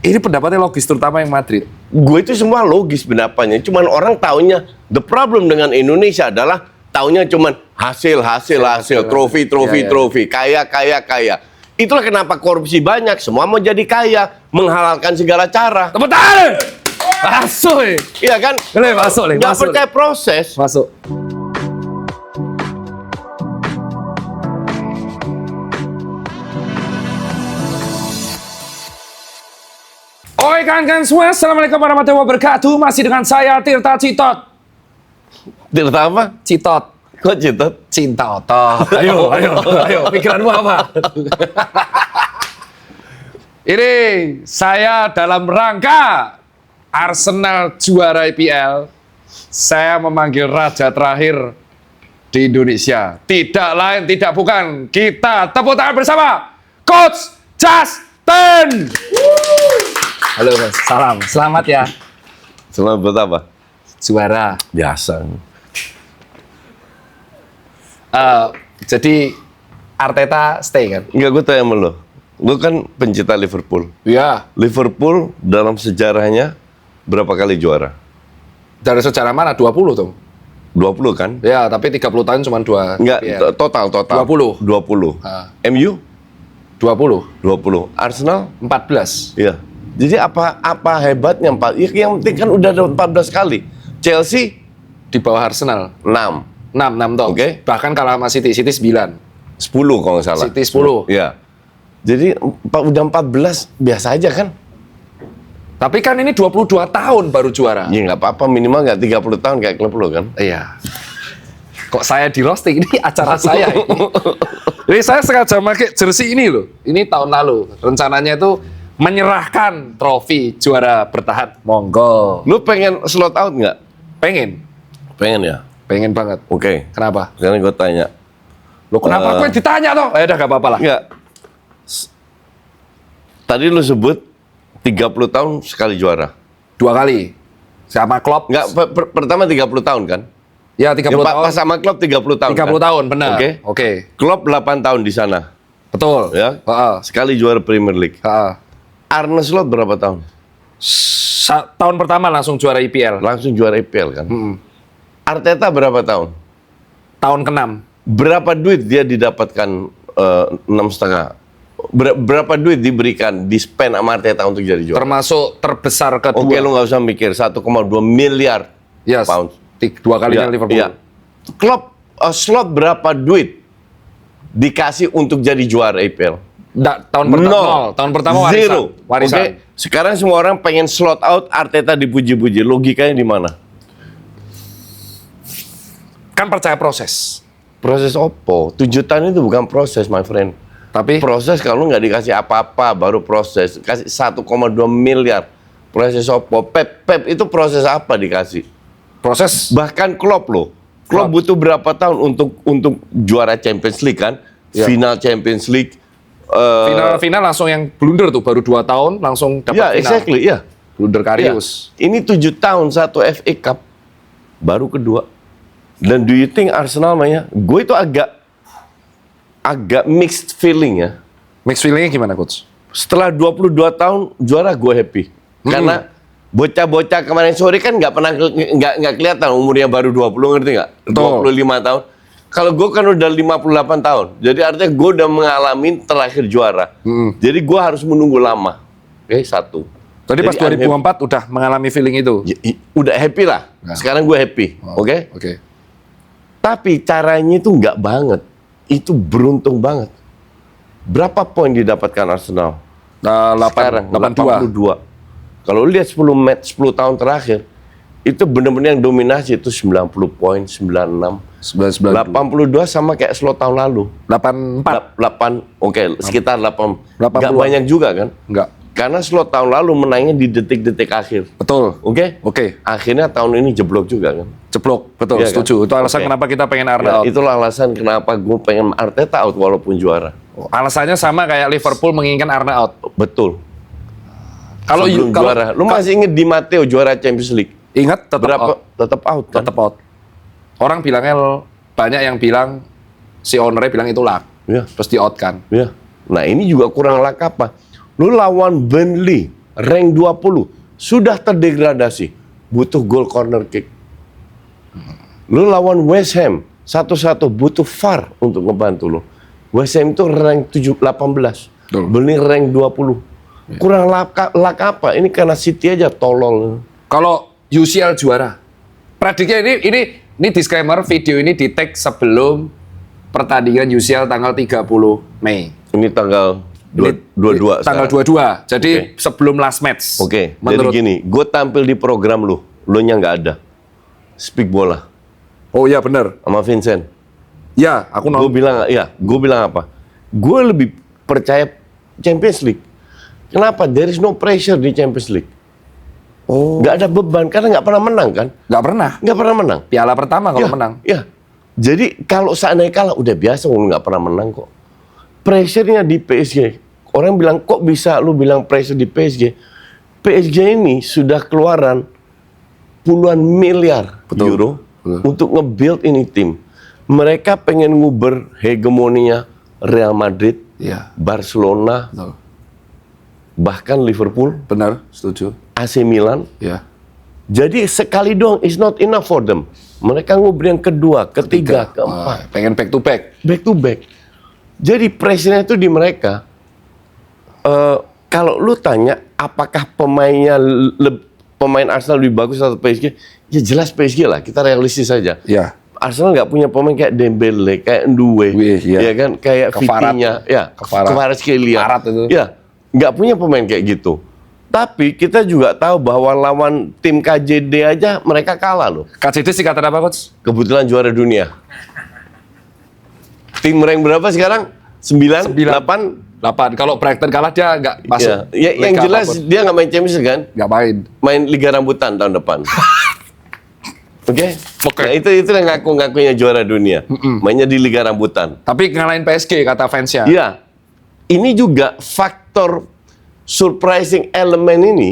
Ini pendapatnya logis, terutama yang Madrid. Gue itu semua logis pendapatnya. Cuman orang taunya, the problem dengan Indonesia adalah taunya cuman hasil, trofi, kaya. Itulah kenapa korupsi banyak. Semua mau jadi kaya, menghalalkan segala cara. Tepuk tangan! Masuk, Iya kan? Masuk, Nggak percaya proses. Masuk. Oi kawan-kawan semua, Assalamualaikum warahmatullahi wabarakatuh. Masih dengan saya, Tirta Citot. Tirta apa? Citot. Kok Citot? Cinta otot. Ayo. Pikiranmu apa? Ini saya dalam rangka Arsenal juara IPL. Saya memanggil raja terakhir di Indonesia. Tidak lain, tidak bukan. Kita tepuk tangan bersama Coach Justin. Halo Mas, salam. Selamat ya. Selamat buat apa? Juara. Biasa. Jadi Arteta stay kan? Enggak, gue tanya sama lo. Lo kan pencinta Liverpool. Iya. Liverpool dalam sejarahnya berapa kali juara? Dari sejarah mana? 20 tuh. 20 kan? Ya, tapi 30 tahun cuma 2. Enggak, IPL. total. 20. 20. MU? 20. 20. Arsenal? 14. Iya. Jadi apa hebatnya? Yang penting kan udah ada 14 kali. Chelsea? Di bawah Arsenal. 6. 6 toh. Oke. Bahkan kalah sama City 9. 10 kalau nggak salah. City 10. Iya. Jadi udah 14 biasa aja kan? Tapi kan ini 22 tahun baru juara. Ya nggak apa-apa, minimal nggak 30 tahun kayak klub lo kan? Iya. Kok saya di roasting? Ini acara saya ini. Jadi saya sengaja pakai jersey ini loh. Ini tahun lalu. Rencananya itu menyerahkan trofi juara bertahan. Monggo. Lu pengen slot out nggak? Pengen. Pengen ya? Pengen banget. Oke. Kenapa? Sekarang gue tanya. Lo kenapa gue ditanya toh? Ya udah gak apa-apa lah. Nggak. Tadi lu sebut 30 tahun sekali juara. 2 kali. Sama Klopp. Nggak, pertama 30 tahun kan? Ya 30 tahun. Pas sama Klopp 30 tahun 30 kan? tahun, benar. Oke. Klopp 8 tahun di sana. Betul. Ya? Heeh. Sekali juara Premier League. Heeh. Arne Slot berapa tahun? Tahun pertama langsung juara IPL. Langsung juara IPL kan? Arteta berapa tahun? Tahun ke-6. Berapa duit dia didapatkan 6,5? Berapa duit diberikan, di-spend sama Arteta untuk jadi juara? Termasuk terbesar kedua. Oke, lu nggak usah mikir. 1,2 miliar Yes. pound. 2 kalinya Liverpool. Iya. Klopp, Slot berapa duit dikasih untuk jadi juara IPL? Tahun pertama nol. Tahun pertama warisan. Zero. Warisan. Oke. Sekarang semua orang pengen slot out, Arteta dipuji-puji. Logikanya di mana? Kan percaya proses. Proses opo? 7 tahun itu bukan proses, my friend. Tapi Proses kalau nggak dikasih apa-apa, baru proses. Kasih 1,2 miliar. Proses opo? Pep itu proses apa dikasih? proses Bahkan Klopp loh. Klopp butuh berapa tahun untuk juara Champions League kan? Ya. Final Champions League. final langsung yang blunder tuh baru 2 tahun langsung dapat Ya, final. exactly, ya. Blunder Ya. Karius. Ini 7 tahun, 1 FA Cup. Baru kedua. Dan do you think Arsenal mainnya? Gue itu agak mixed feeling ya. Mix feelingnya gimana coach? Setelah 22 tahun juara, gue happy. Karena bocah-bocah kemarin sore kan nggak kelihatan umurnya baru 20, ngerti nggak? Betul. 25 tahun. Kalau gue kan udah 58 tahun. Jadi artinya gue udah mengalami terakhir juara. Jadi gue harus menunggu lama. Oke, satu. Tadi pas Jadi 2004 udah mengalami feeling itu. Udah happy lah. Sekarang gue happy. Oke? Oke. Tapi caranya itu nggak banget. Itu beruntung banget. Berapa poin didapatkan Arsenal? Sekarang 82. Kalau lihat 10 tahun terakhir, itu benar-benar yang dominasi itu 90 poin, 96. 82 sama kayak slot tahun lalu. 84. 8, oke, sekitar 8. 80. Nggak banyak juga kan? Enggak. Karena slot tahun lalu menangnya di detik-detik akhir. Betul. Oke? Oke. Akhirnya tahun ini jeblok juga kan? Ceplok. Betul, Iya kan? setuju. Itu alasan Oke. kenapa kita pengen Ya, Arnold. itulah alasan kenapa gue pengen Arteta out walaupun juara. Alasannya sama kayak Liverpool menginginkan Arnold out. Betul. Kalau Sebelum juara. Lu masih inget Di Matteo juara Champions League? ingat tetap Berapa? out. Tetap out kan? Tetap out. Orang bilangnya banyak yang bilang si ownernya bilang itu luck. Iya. Terus di out kan. Ya. Nah ini juga kurang luck apa? Lu lawan Burnley rank 20, sudah terdegradasi, butuh gol corner kick. Lu lawan West Ham 1-1, butuh VAR untuk ngebantu lu. West Ham itu rank 18, Burnley rank 20. Kurang lak apa? Ini karena City aja tolol. Kalau UCL juara, prediknya ini disclaimer, video ini di tag sebelum pertandingan UCL tanggal 30 Mei. Ini tanggal 22. Tanggal 22. Jadi sebelum last match. Oke. Jadi gini, gue tampil di program lu nya nggak ada. Speak bola. Oh iya benar. Sama Vincent. Ya, aku Gue bilang apa? Gue lebih percaya Champions League. Kenapa? There is no pressure di Champions League. Oh. Nggak ada beban karena nggak pernah menang kan? Nggak pernah. Nggak pernah menang. Piala pertama kalau menang. Ya. Jadi kalau seandainya kalah udah biasa, lu nggak pernah menang kok. Pressure-nya di PSG. Orang bilang kok bisa lu bilang pressure di PSG? PSG ini sudah keluaran puluhan miliar euro untuk nge-build ini tim. Mereka pengen nguber hegemoninya Real Madrid, Barcelona, bahkan Liverpool, benar, setuju. AC Milan. Ya. Jadi sekali doang is not enough for them. Mereka nguber yang kedua, ketiga, keempat. Pengen back to back. Back to back. Jadi pressure-nya itu di mereka. Kalau lu tanya apakah pemain Arsenal lebih bagus atau PSG? Ya jelas PSG lah. Kita realistis saja. Ya. Arsenal nggak punya pemain kayak Dembele, kayak Ndoue, ya kan, kayak Vitinha, Kvaratskhelia, ya nggak punya pemain kayak gitu. Tapi kita juga tahu bahwa lawan tim KJD aja mereka kalah loh. KJD singkatan apa, Coach? Kebetulan juara dunia. Tim rank berapa sekarang? 9, 8. Kalau Brighton kalah dia nggak masuk. Ya, yang jelas apapun. Dia nggak main Champions kan? Nggak main. Main Liga Rambutan tahun depan. Oke. Nah, itu yang ngaku-ngakunya juara dunia. Mainnya di Liga Rambutan. Tapi ngalahin PSG kata fansnya. Iya. Ini juga faktor surprising element ini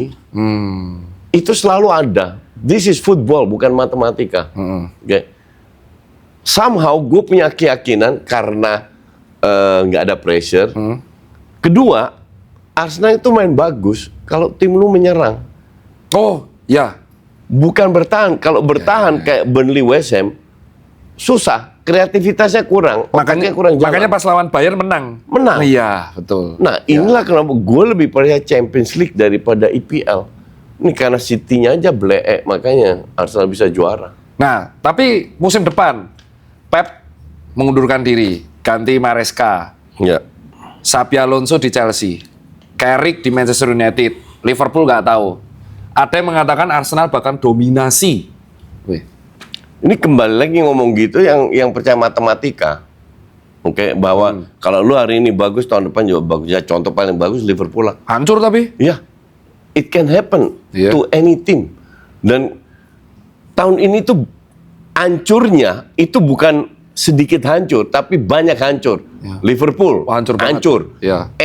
itu selalu ada. This is football, bukan matematika. Okay. Somehow gue punya keyakinan karena nggak ada pressure. Kedua, Arsenal itu main bagus kalau tim lu menyerang. Oh, ya. Bukan bertahan. Kalau bertahan kayak Burnley, West Ham, susah. Kreativitasnya kurang. Makanya pas lawan Bayern menang. Iya, betul. Nah, inilah kenapa gue lebih percaya Champions League daripada EPL. Ini karena City-nya aja bleek, makanya Arsenal bisa juara. Nah, tapi musim depan Pep mengundurkan diri, ganti Maresca. Ya. Xabi Alonso di Chelsea, Carrick di Manchester United, Liverpool nggak tahu. Ada yang mengatakan Arsenal bahkan dominasi. Ini kembali lagi ngomong gitu yang percaya matematika. Oke, bahwa kalau lu hari ini bagus, tahun depan juga bagus. Ya contoh paling bagus Liverpool lah. Hancur tapi? Iya. It can happen to any team. Dan tahun ini tuh hancurnya itu bukan sedikit hancur, tapi banyak hancur. Liverpool hancur.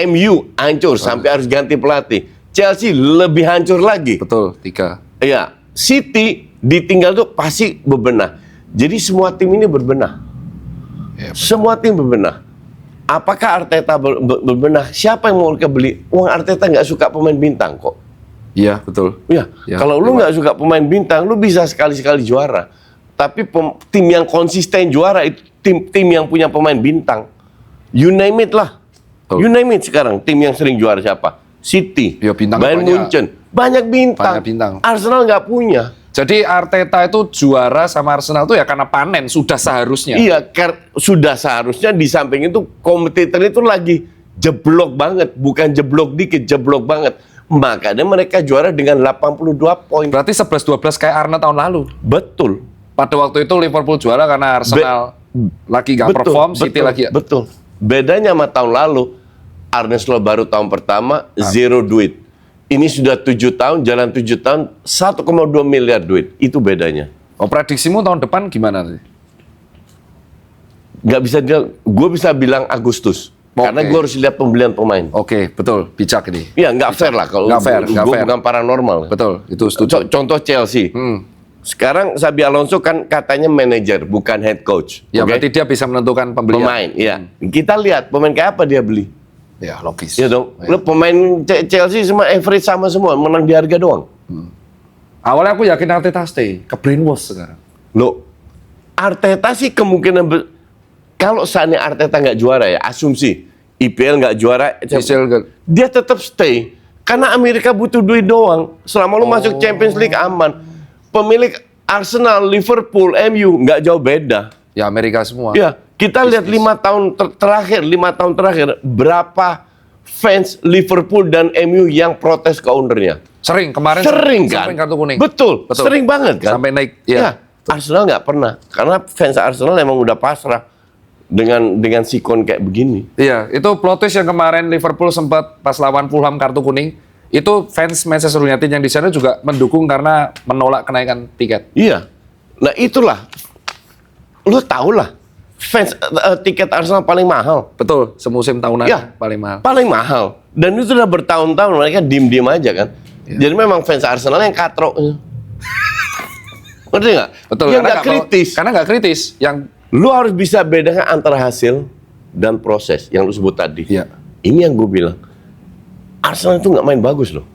MU hancur sampai harus ganti pelatih. Chelsea lebih hancur lagi. Betul, 3. Iya, City ditinggal tuh pasti bebenah. Jadi semua tim ini berbenah. Semua tim berbenah. Apakah Arteta berbenah? Siapa yang mau beli? Uang Arteta nggak suka pemain bintang kok. Iya, betul. Iya. Kalau lu nggak suka pemain bintang, lu bisa sekali-sekali juara. Tapi tim yang konsisten juara itu tim yang punya pemain bintang. You name it lah. You name it sekarang. Tim yang sering juara siapa? City, Bayern Munchen, banyak bintang. Arsenal nggak punya. Jadi Arteta itu juara sama Arsenal itu ya karena panen, sudah seharusnya. Iya, sudah seharusnya. Di samping itu kompetitor itu lagi jeblok banget, bukan jeblok dikit, jeblok banget. Makanya mereka juara dengan 82 poin. Berarti 11-12 kayak Arne tahun lalu. Betul. Pada waktu itu Liverpool juara karena Arsenal lagi nggak perform, City lagi. Betul. Bedanya sama tahun lalu, Arne Slot baru tahun pertama, zero duit. Ini sudah 7 tahun, jalan 7 tahun, 1,2 miliar duit. Itu bedanya. Oh, prediksimu tahun depan gimana sih? Nggak bisa gue bisa bilang Agustus. Karena gue harus lihat pembelian pemain. Oke, betul. Bijak ini. Iya, nggak fair lah. Kalau gue bukan paranormal. Betul, itu setuju. Contoh Chelsea. Sekarang Xabi Alonso kan katanya manajer, bukan head coach. Ya, berarti dia bisa menentukan pembelian. Pemain, iya. Kita lihat pemain kayak apa dia beli. Ya, logis. Ya dong. Ya. Lu pemain Chelsea semua average sama semua, menang di harga doang. Awalnya aku yakin Arteta stay, ke brainwash sekarang. Loh, Arteta sih kemungkinan kalau seandainya Arteta nggak juara ya, asumsi IPL nggak juara, dia tetap stay. Karena Amerika butuh duit doang. Selama lu masuk Champions League aman. Pemilik Arsenal, Liverpool, MU nggak jauh beda. Ya Amerika semua. Ya, kita lihat 5 tahun terakhir berapa fans Liverpool dan MU yang protes ke ownernya. Sering kemarin. Sering kan? Sampai kartu kuning. Betul. Sering banget kan? Sampai naik. Ya. Arsenal nggak pernah, karena fans Arsenal emang udah pasrah dengan sikon kayak begini. Iya, itu plot twist yang kemarin Liverpool sempat pas lawan Fulham kartu kuning. Itu fans Manchester United yang di sana juga mendukung karena menolak kenaikan tiket. Iya. Nah itulah, lu tau lah, fans tiket Arsenal paling mahal. Betul, semusim tahunan Ya, paling mahal. Paling mahal. Dan itu sudah bertahun-tahun mereka diem-diem aja kan. Jadi memang fans Arsenal yang katrok. Ngerti nggak? Betul. Yang nggak kritis. Karena nggak kritis. Yang Lu harus bisa bedakan antara hasil dan proses yang lu sebut tadi. Iya. Ini yang gue bilang. Arsenal itu nggak main bagus loh.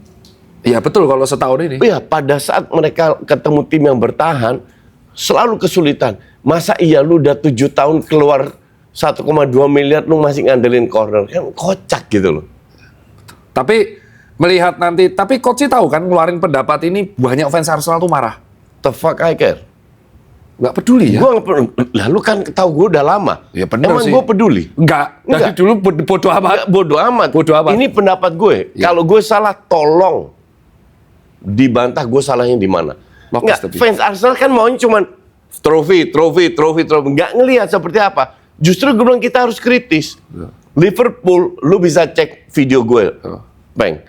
Iya betul kalau setahun ini. Iya, pada saat mereka ketemu tim yang bertahan, selalu kesulitan. Masa iya lu udah 7 tahun keluar 1,2 miliar, lu masih ngandelin corner? Kan kocak gitu loh. Tapi melihat nanti, tapi coach sih tahu kan ngeluarin pendapat ini banyak fans Arsenal tuh marah. The fuck I care? Nggak peduli ya? Gue nggak peduli. Lalu kan tahu gue udah lama. Ya bener Emang sih. gue peduli? Enggak. Dari Enggak. dulu bodoh amat. Nggak, bodo amat. Bodo amat. Ini pendapat gue. Ya. Kalau gue salah, tolong dibantah gue salahnya di mana. Bagus, Nggak, tapi. fans Arsenal kan maunya cuman trofi. Nggak ngelihat seperti apa. Justru gue bilang kita harus kritis. Ya. Liverpool, lu bisa cek video gue, Bang.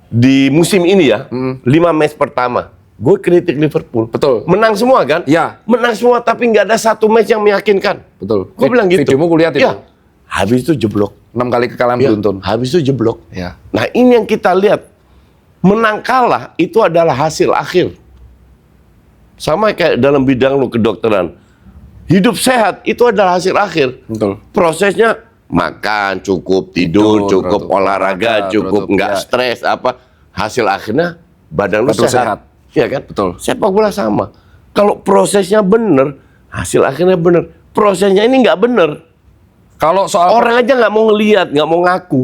Di musim ini ya, 5 match pertama, gue kritik Liverpool. Betul. Menang semua kan? Ya. Menang semua, tapi nggak ada satu match yang meyakinkan. Betul. Gue bilang gitu. Videomu kulihat itu. Ya. Habis itu jeblok. 6 kali kekalahan Ya, beruntun. habis itu jeblok. Ya. Nah ini yang kita lihat. Menang kalah itu adalah hasil akhir. Sama kayak dalam bidang lu kedokteran. Hidup sehat itu adalah hasil akhir. Betul. Prosesnya makan, cukup tidur, cukup teratur olahraga, olahraga, cukup teratur, nggak ya. stres apa. Hasil akhirnya badan lu Betul, sehat. sehat. Iya kan? Betul. Sepak bola sama. Kalau prosesnya bener, hasil akhirnya bener. Prosesnya ini nggak bener. Kalau soal Orang aja nggak mau ngelihat, nggak mau ngaku.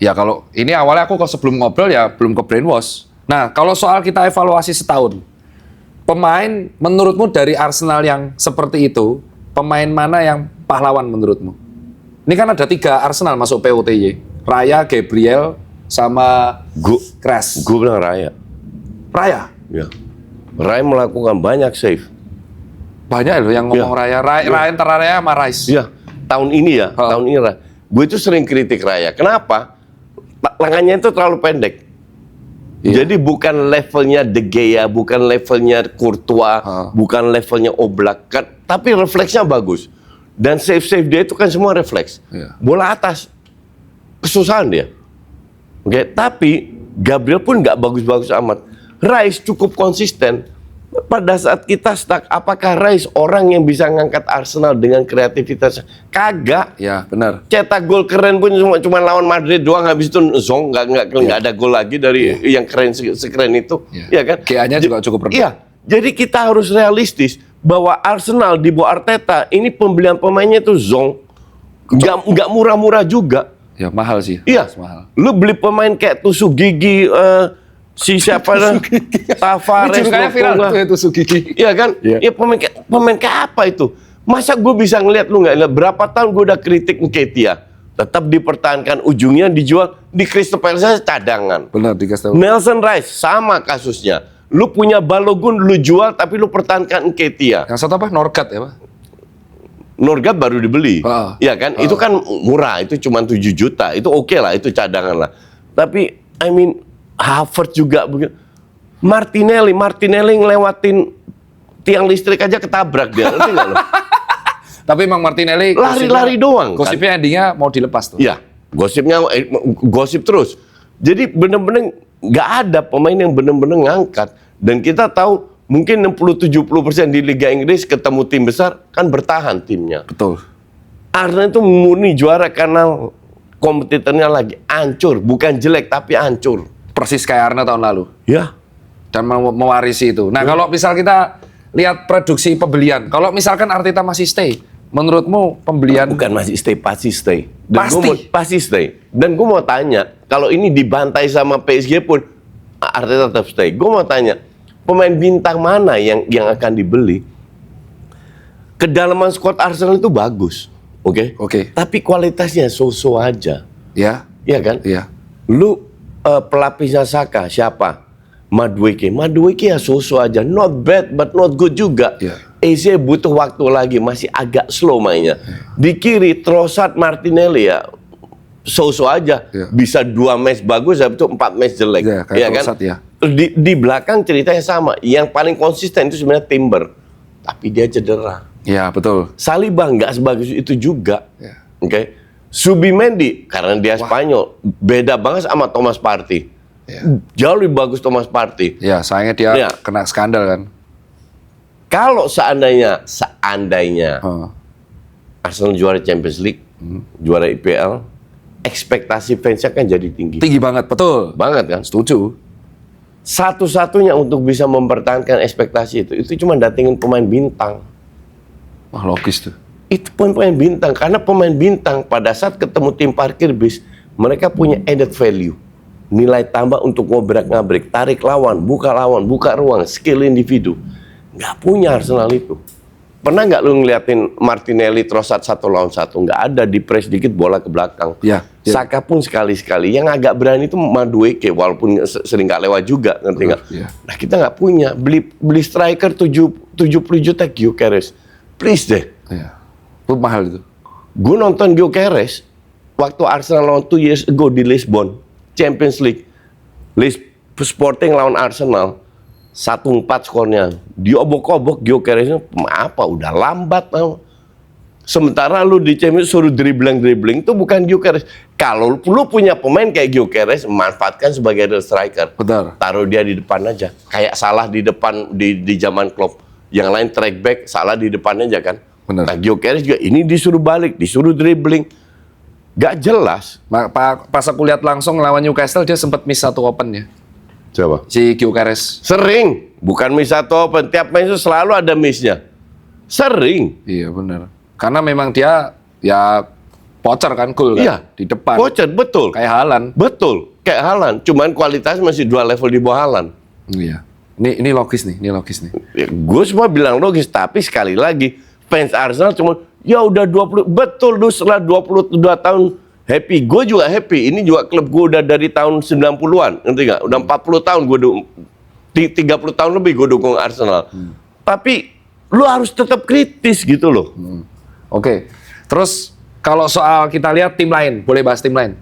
ya kalau ini awalnya aku kalau sebelum ngobrol ya belum ke brainwash. Nah, kalau soal kita evaluasi setahun. Pemain menurutmu dari Arsenal yang seperti itu, pemain mana yang pahlawan menurutmu? Ini kan ada 3 Arsenal masuk POTY. Raya, Gabriel, sama Crash. Gue bilang Raya. Raya? Ya. Raya melakukan banyak save. Banyak loh yang ngomong Raya. Ryan Raya sama Rice. Iya. Tahun ini ya, tahun ini Raya. Gue itu sering kritik Raya. Kenapa? Lengannya itu terlalu pendek. Jadi bukan levelnya De Gea, bukan levelnya Courtois, bukan levelnya Oblak, kan, tapi refleksnya bagus. Dan save dia itu kan semua refleks. Bola atas, kesusahan dia. Oke, tapi Gabriel pun nggak bagus-bagus amat. Rice cukup konsisten. Pada saat kita stuck, apakah Rice orang yang bisa ngangkat Arsenal dengan kreativitasnya? Kagak. Ya, benar. Cetak gol keren pun cuma lawan Madrid doang, habis itu zong, nggak ada gol lagi dari yang keren sekeren itu, ya kan? GA-nya juga cukup rendah. Iya, jadi kita harus realistis bahwa Arsenal di bawah Arteta ini pembelian pemainnya itu zong, nggak murah-murah juga. Ya mahal sih. Iya, Mahal. lu beli pemain kayak Tusuk Gigi, si siapa dah, Tavares, Julukannya viral tuh itu Sugigi. iya kan? Iya. Ya pemain kayak apa itu? Masa gue bisa ngeliat lu nggak lihat berapa tahun gue udah kritik Nketiah, tetap dipertahankan, ujungnya dijual di Crystal Palace cadangan. Benar dikasih tahu. Nelson Rice sama kasusnya. Lu punya Balogun, lu jual tapi lu pertahankan Nketiah. Yang satu apa? Norgat ya, Pak? Norgat baru dibeli, ya kan? Itu kan murah, itu cuma 7 juta, itu oke lah, itu cadangan lah. Tapi, I mean, Havertz juga begitu. Martinelli ngelewatin tiang listrik aja ketabrak dia, ngerti nggak lo? Tapi emang Martinelli Lari-lari doang, kan? Gosipnya endingnya mau dilepas tuh. Iya, gosip terus. Jadi bener-bener nggak ada pemain yang bener-bener ngangkat. Dan kita tahu mungkin 60-70% di Liga Inggris ketemu tim besar kan bertahan timnya. Betul. Arsenal itu murni juara karena kompetitornya lagi hancur, bukan jelek tapi hancur. Persis kayak Arne tahun lalu. Ya. Dan mewarisi itu. Nah, kalau misal kita lihat produksi pembelian, kalau misalkan Arteta masih stay, menurutmu pembelian Bukan masih stay, pasti stay. Pasti? Pasti stay. Dan gue mau tanya, kalau ini dibantai sama PSG pun, Arteta tetap stay. Gue mau tanya, pemain bintang mana yang akan dibeli? Kedalaman squad Arsenal itu bagus, oke? Oke. Tapi kualitasnya so-so aja, ya, iya kan? iya. Lu pelapisnya Saka siapa? Madueke ya so-so aja, not bad but not good juga. Iya. Eze butuh waktu lagi, masih agak slow mainnya. Di kiri Trossard, Martinelli ya so-so aja, bisa 2 match bagus, habis itu 4 match jelek, Iya, kayak ya kan? Trossard, ya. Di belakang ceritanya sama, yang paling konsisten itu sebenarnya Timber, tapi dia cedera. Ya, betul. Saliba nggak sebagus itu juga, Ya. oke? Subimendi karena dia Spanyol, beda banget sama Thomas Partey. Ya. Jauh lebih bagus Thomas Partey. Ya, sayangnya dia Ya. kena skandal kan. Kalau seandainya Arsenal juara Champions League, juara IPL, ekspektasi fansnya kan jadi tinggi. Tinggi banget, betul. Banget kan? Setuju. Satu-satunya untuk bisa mempertahankan ekspektasi itu cuma datengin pemain bintang. Wah, logis tuh. Itu pemain bintang, karena pemain bintang pada saat ketemu tim parkir bis, mereka punya added value. Nilai tambah untuk ngobrak-ngabrik, tarik lawan, buka ruang, skill individu. Nggak punya Arsenal itu. Pernah nggak lu ngeliatin Martinelli, Trossard 1 lawan 1? Nggak ada, di press dikit bola ke belakang. Ya, ya. Saka pun sekali-sekali. Yang agak berani itu Madueke, walaupun sering nggak lewat juga, ngerti nggak? Ya. Nah, kita nggak punya. Beli striker 70 juta Gyökeres. Please deh. Ya. Itu mahal itu. Gue nonton Gyökeres waktu Arsenal lawan 2 years ago di Lisbon, Champions League. Sporting lawan Arsenal, 1-4 skornya. Diobok-obok Gyökeresnya apa? Udah lambat tau. Sementara lu di Champions suruh dribbling itu bukan Gyökeres. Kalau lu punya pemain kayak Gyökeres, manfaatkan sebagai real striker. Betul. Taruh dia di depan aja. Kayak Salah di depan di zaman Klopp. Yang lain track back, Salah di depan aja kan. Benar. Nah, Gyökeres juga ini disuruh balik, disuruh dribbling. Gak jelas. Pas aku lihat langsung lawan Newcastle, dia sempat miss 1 open ya. Coba. Si Gyökeres. Sering. Bukan miss atau open. Tiap match itu selalu ada missnya. Sering. Iya, benar. Karena memang dia ya pocer kan, gol kan. Iya. Di depan. Pocher, betul. Kayak Haaland. Betul. Kayak Haaland. Cuman kualitas masih 2 level di bawah Haaland. Iya. Ini logis nih, Ya, gue semua bilang logis. Tapi sekali lagi, fans Arsenal cuma, ya udah 20. Betul, setelah 22 tahun happy. Gue juga happy. Ini juga klub gue udah dari tahun 90-an. Ngerti nggak? Udah 40 tahun gue 30 tahun lebih gue dukung Arsenal. Tapi lu harus tetap kritis gitu loh. Oke. Terus kalau soal kita lihat tim lain, boleh bahas tim lain?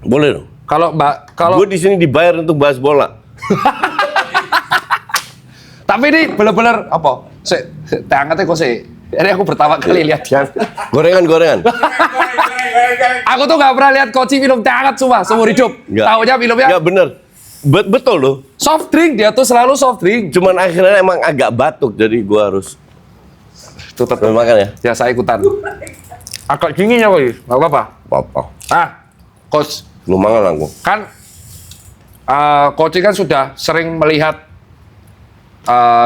Boleh dong. Kalau Gue di sini dibayar untuk bahas bola. tapi ini bener-bener apa? Angkatnya kok sih. Ini aku pertama kali lihat. Gorengan. Aku tuh nggak pernah lihat Koci minum teh hangat semua seumur hidup. Nggak. Taunya minumnya Nggak bener. Betul loh. soft drink, dia tuh selalu soft drink. Cuman akhirnya emang agak batuk, jadi gue harus Tuh tetap makan ya. ya saya ikutan. Agak dingin ya, Boy. Nggak apa-apa. Apa? Coach, Lu mangan aku. kan Koci kan sudah sering melihat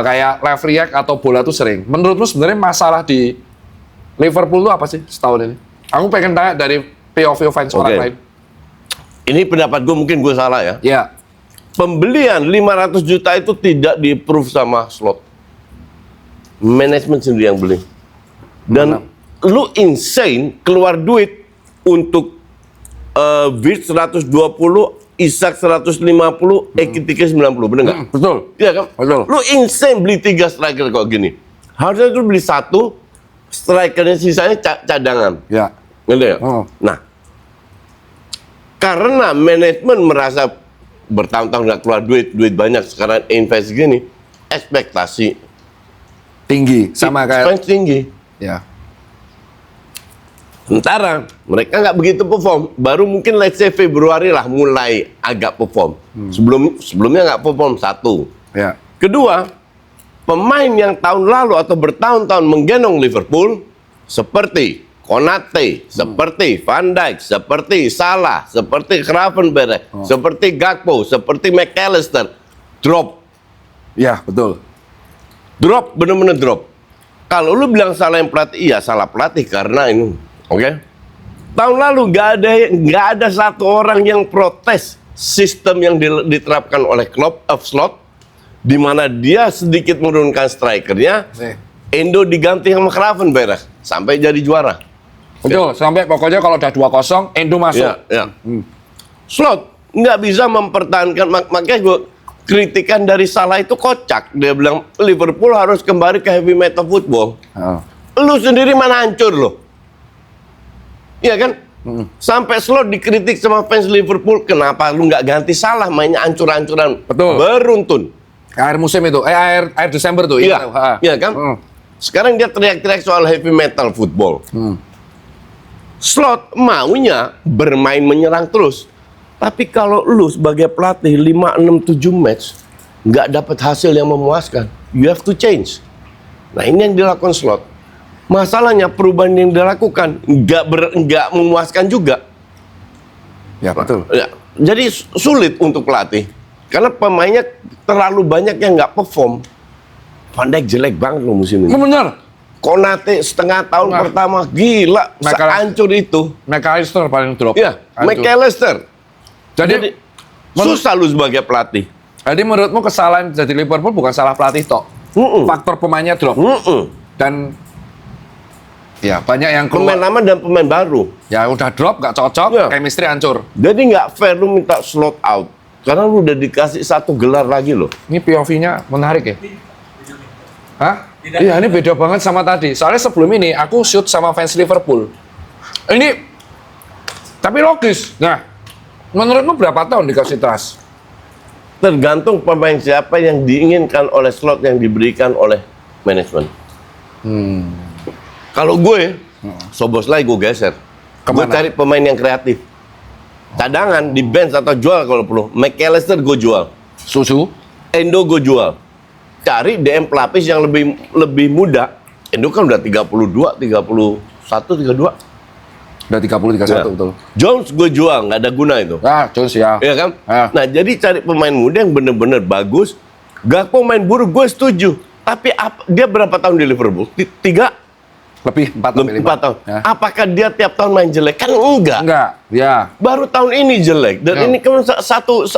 kayak live react atau bola tuh sering. Menurutmu sebenarnya masalah di Liverpool tuh apa sih setahun ini? Aku pengen tanya dari POV fans orang lain. Ini pendapat gue, mungkin gue salah ya. Ya, Pembelian 500 juta itu tidak di-approve sama slot. Manajemen sendiri yang beli. Dan lu insane keluar duit untuk Wirtz 120, Isak 150, Ekitike 90, bener nggak? betul. Iya kan? Betul. Lu insane beli 3 striker kok gini. Harusnya lu beli 1, strikernya sisanya cadangan. Ya. Ngerti ya? Oh. Nah, karena manajemen merasa bertahun-tahun nggak keluar duit banyak, sekarang invest gini, ekspektasi Tinggi sama kayak fans tinggi. ya. Sementara mereka nggak begitu perform, baru mungkin let's say Februari lah mulai agak perform. Sebelumnya nggak perform, 1. Ya. Kedua, pemain yang tahun lalu atau bertahun-tahun menggendong Liverpool seperti Konate, seperti Van Dijk, seperti Salah, seperti Gravenberch, seperti Gakpo, seperti McAllister, drop. Ya, betul. Drop, bener-bener drop. Kalau lu bilang salah yang pelatih, iya salah pelatih karena ini, oke? Tahun lalu nggak ada satu orang yang protes sistem yang diterapkan oleh Slot, di mana dia sedikit menurunkan strikernya, Endo diganti sama Gravenberch sampai jadi juara. Betul, sampai pokoknya kalau udah 2-0, Endo masuk. Ya. Slot nggak bisa mempertahankan, makanya gue kritikan dari Salah itu kocak. Dia bilang Liverpool harus kembali ke heavy metal football. Lu sendiri mana hancur lo? Iya kan? Sampai Slot dikritik sama fans Liverpool, kenapa lu nggak ganti Salah, mainnya hancur-hancuran. Betul. Beruntun. Akhir musim itu, akhir Desember tuh. Iya kan? Sekarang dia teriak-teriak soal heavy metal football. Slot maunya bermain menyerang terus. Tapi kalau lu sebagai pelatih 5, 6, 7 match nggak dapat hasil yang memuaskan, you have to change. Nah ini yang dilakukan Slot. Masalahnya perubahan yang dilakukan nggak memuaskan juga. Ya betul. Ya, jadi sulit untuk pelatih karena pemainnya terlalu banyak yang nggak perform. Van Dijk jelek banget loh musim ini. Bener. Konate setengah tahun pertama gila, sehancur itu. McAllister paling drop. Iya, McAllister. Jadi susah lu sebagai pelatih. Jadi menurutmu kesalahan jadi Liverpool bukan salah pelatih tok. Faktor pemainnya drop. Dan ya banyak yang pemain lama dan pemain baru. Ya udah drop, nggak cocok, chemistry hancur. Jadi nggak fair lu minta Slot out. Karena lu udah dikasih 1 gelar lagi loh. Ini POV-nya menarik ya? Hah? Iya, ini beda banget sama tadi. Soalnya sebelum ini aku shoot sama fans Liverpool. Ini tapi logis. Nah, menurutmu berapa tahun dikasih trust? Tergantung pemain siapa yang diinginkan oleh Slot yang diberikan oleh manajemen. Kalau gue, Szoboszlai gue geser. Gue cari pemain yang kreatif. Cadangan di bench atau jual kalau perlu. McAllister gue jual. Susu. Endo gue jual. Cari DM pelapis yang lebih muda. Endo kan udah 32, 31, 32. Udah 30, 31 Ya. betul. Jones gue jual, nggak ada guna itu. Jones ya. Iya kan? Nah, jadi cari pemain muda yang bener-bener bagus. Gakpo main buruk, gue setuju. Tapi dia berapa tahun di Liverpool? 3? Lebih 4 tahun. Ya. Apakah dia tiap tahun main jelek? Kan enggak. Ya. Baru tahun ini jelek. Dan ini kan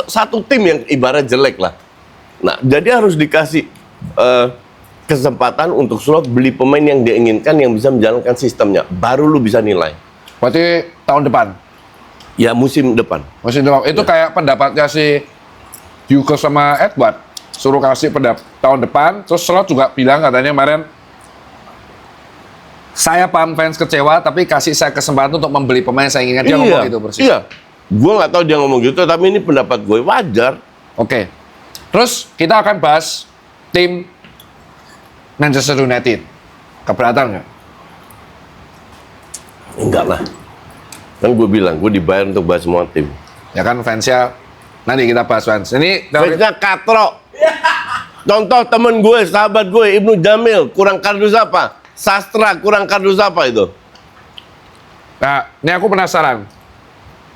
satu tim yang ibarat jelek lah. Nah, jadi harus dikasih kesempatan untuk Slot beli pemain yang dia inginkan, yang bisa menjalankan sistemnya. Baru lu bisa nilai. Berarti tahun depan? Ya, musim depan. Musim depan. Itu kayak pendapatnya si Hugo sama Edward. Suruh kasih tahun depan. Terus Slot juga bilang katanya kemarin, saya paham fans kecewa, tapi kasih saya kesempatan untuk membeli pemain yang saya inginkan. Dia ngomong gitu persis. Iya. Gue nggak tahu dia ngomong gitu, tapi ini pendapat gue wajar. Oke. Terus kita akan bahas tim Manchester United. Keberatan nggak? Enggak lah. Kan gue bilang, gue dibayar untuk bahas semua tim. Ya kan fansnya, nanti kita bahas fans. Ini Fansnya katro. Contoh temen gue, sahabat gue, Ibnu Jamil, kurang kardus apa? Sastra, kurang kardus apa itu? Nah, ini aku penasaran.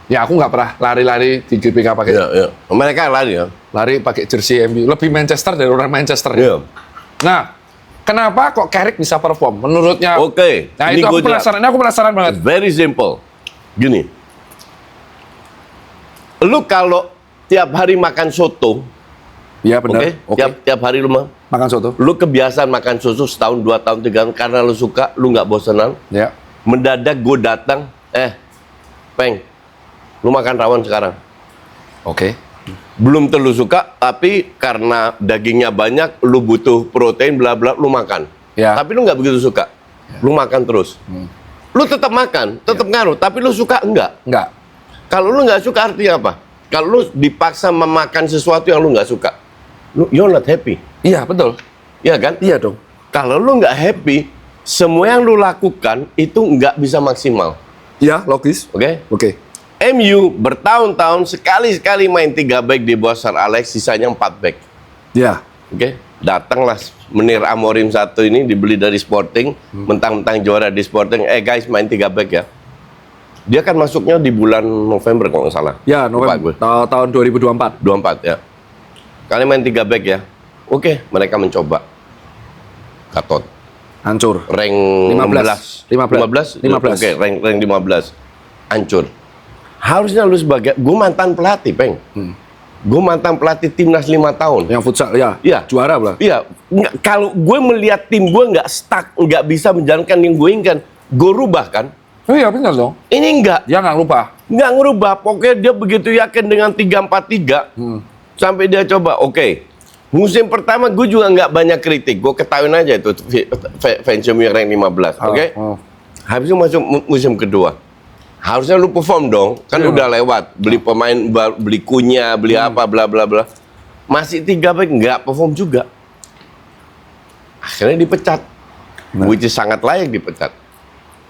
Ya aku nggak pernah lari-lari di GBK pakai. Iya. Mereka lari ya. Lari pakai jersey MU. Lebih Manchester dari orang Manchester. Iya. Nah, kenapa kok Carrick bisa perform? Menurutnya. Oke. Nah, itu aku penasaran. Ini aku penasaran banget. Very simple. Gini. Lu kalau tiap hari makan soto, Iya benar. Oke. Tiap hari lu makan soto. Lu kebiasaan makan soto setahun, 2 tahun, 3 tahun karena lu suka, lu nggak bosenan. Ya. Mendadak gue datang, Peng, lu makan rawon sekarang. Oke. Belum terlalu suka, tapi karena dagingnya banyak, lu butuh protein, bla bla, lu makan. Ya. Tapi lu nggak begitu suka, lu makan terus. Lu tetap makan, tetap ngaruh, tapi lu suka enggak? Enggak. Kalau lu nggak suka artinya apa? Kalau lu dipaksa memakan sesuatu yang lu nggak suka, you're not happy. Iya betul. Iya kan? Iya dong. Kalau lu nggak happy, semua yang lu lakukan itu nggak bisa maksimal. Iya logis. Oke? Oke. MU bertahun-tahun sekali-sekali main 3 back di bawah Sir Alex, sisanya 4 back. Iya. Oke? Datanglah Menir Amorim satu ini dibeli dari Sporting, mentang-mentang juara di Sporting. Guys, main 3 back ya. Dia kan masuknya di bulan November kalau nggak salah. Ya, November. Tahun 2024. 24 ya. Kalian main 3 back ya. Oke, mereka mencoba. Gatot. Hancur. Rank 15. 15. Oke, rank 15. Hancur. Harusnya lu sebagai gue mantan pelatih, Peng. Gue mantan pelatih timnas 5 tahun. Yang futsal, ya. Iya. Juara lah. Iya. Kalau gue melihat tim gue nggak stuck, nggak bisa menjalankan yang gue inginkan, gue rubah kan. Oh iya, benar dong. Ini enggak. Dia nggak lupa. Nggak ngerubah. Pokoknya dia begitu yakin dengan 3-4-3. Sampai dia coba, oke. Musim pertama gue juga nggak banyak kritik. Gue ketahuin aja itu fans MU rank 15. Oke. Habis itu masuk musim kedua. Harusnya lu perform dong. Kan udah lewat. Beli pemain, beli Kunya, beli apa, bla bla bla. Masih 3 back nggak perform juga. Akhirnya dipecat. Which is sangat layak dipecat.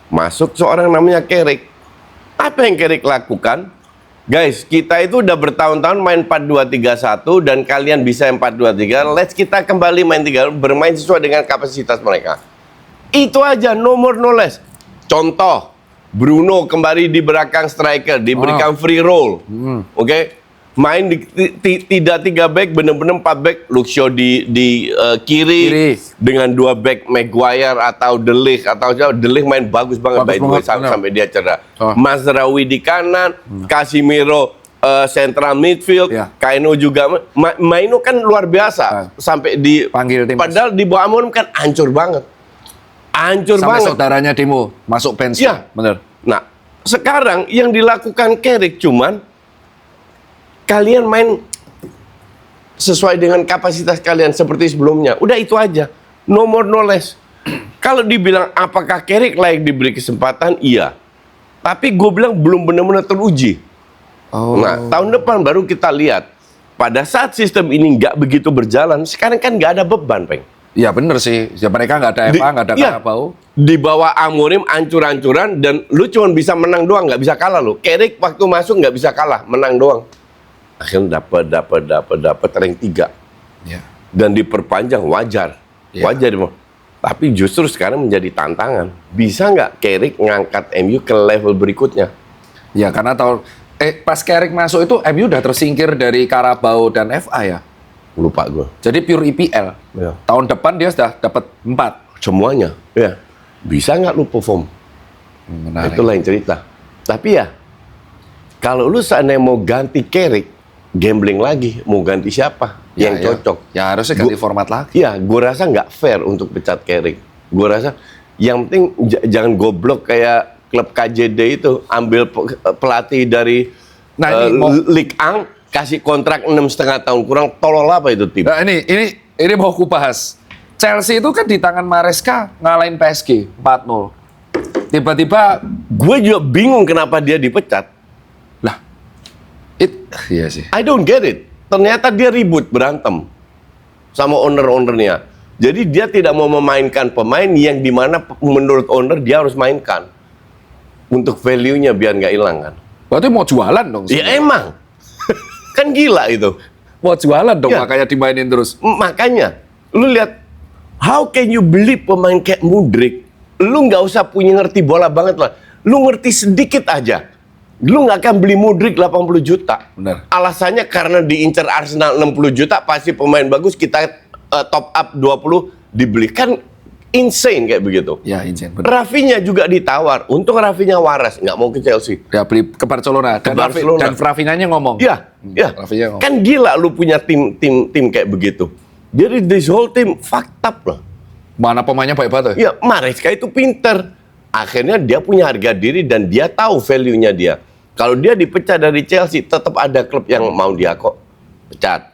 Masuk seorang namanya Carrick. Apa yang Carrick lakukan? Guys, kita itu udah bertahun-tahun main 4-2-3-1 dan kalian bisa 4-2-3. Let's kita kembali main 3, bermain sesuai dengan kapasitas mereka. Itu aja, no more no less. Contoh, Bruno kembali di belakang striker, diberikan free roll. Oke? Main tidak 3 back, bener-bener 4 back. Luxio di kiri dengan 2 back Maguire atau De Ligt main bagus banget by the way, sampai dia cedera. Mazraoui di kanan, Casemiro central midfield, Kaino juga Maino kan luar biasa sampai panggil tim. Padahal di bawah Amorim kan hancur banget. Hancur sampai banget. Saudaranya Timo masuk pensiun. Ya. Bener. Nah, sekarang yang dilakukan Carrick cuman kalian main sesuai dengan kapasitas kalian seperti sebelumnya. Udah itu aja. No more no less. Kalau dibilang apakah Carrick layak diberi kesempatan? Iya. Tapi gue bilang belum benar-benar teruji. Nah, tahun depan baru kita lihat. Pada saat sistem ini nggak begitu berjalan, sekarang kan nggak ada beban, Peng. Iya bener sih. Ya, mereka nggak ada FA, nggak ada Carabao. Di bawah Amorim ancur-ancuran dan lu cuma bisa menang doang, nggak bisa kalah lu. Carrick waktu masuk nggak bisa kalah, menang doang. Akhirnya dapat rank 3. Ya. Dan diperpanjang wajar. Wajar. Tapi justru sekarang menjadi tantangan. Bisa nggak Carrick ngangkat MU ke level berikutnya? Ya karena pas Carrick masuk itu MU udah tersingkir dari Carabao dan FA ya. Lupa gue. Jadi pure IPL. Ya. Tahun depan dia sudah dapat 4. Semuanya. Ya. Bisa nggak lu perform? Menarik. Itu lain cerita. Tapi ya, kalau lu seandainya mau ganti Carrick, gambling lagi, mau ganti siapa yang cocok? Ya harusnya ganti format lagi. Iya, gue rasa nggak fair untuk pecat Carrick. Gue rasa yang penting jangan goblok kayak klub KJD itu, ambil pelatih dari Ligue 1, kasih kontrak 6,5 tahun kurang, tolol apa itu tim? Nah, ini mau aku bahas. Chelsea itu kan di tangan Maresca ngalahin PSG 4-0. Tiba-tiba gue juga bingung kenapa dia dipecat. Iya sih. I don't get it. Ternyata dia ribut, berantem sama owner-ownernya. Jadi dia tidak mau memainkan pemain yang dimana menurut owner dia harus mainkan. Untuk value-nya biar nggak hilang kan. Berarti mau jualan dong. Ya emang. Kan gila itu. Mau jualan dong, makanya dimainin terus. Makanya, lu lihat, how can you beli pemain kayak Mudryk? Lu nggak usah punya ngerti bola banget lah. Lu ngerti sedikit aja. Lu nggak akan beli Mudryk 80 juta. Benar. Alasannya karena diincar Arsenal 60 juta, pasti pemain bagus, kita top up 20, dibeli. Kan insane kayak begitu. Ya, insane. Benar. Rafinha juga ditawar. Untung Rafinha waras, nggak mau ke Chelsea. Ya, beli ke Barcelona. Dan Rafinha-nya ngomong. Iya, iya. Rafinha ngomong. Kan gila lu punya tim kayak begitu. Jadi this whole team fucked up lah. Mana pemainnya baik banget ya? Maresca itu pinter. Akhirnya dia punya harga diri dan dia tahu value-nya dia. Kalau dia dipecat dari Chelsea, tetap ada klub yang mau dia kok pecat.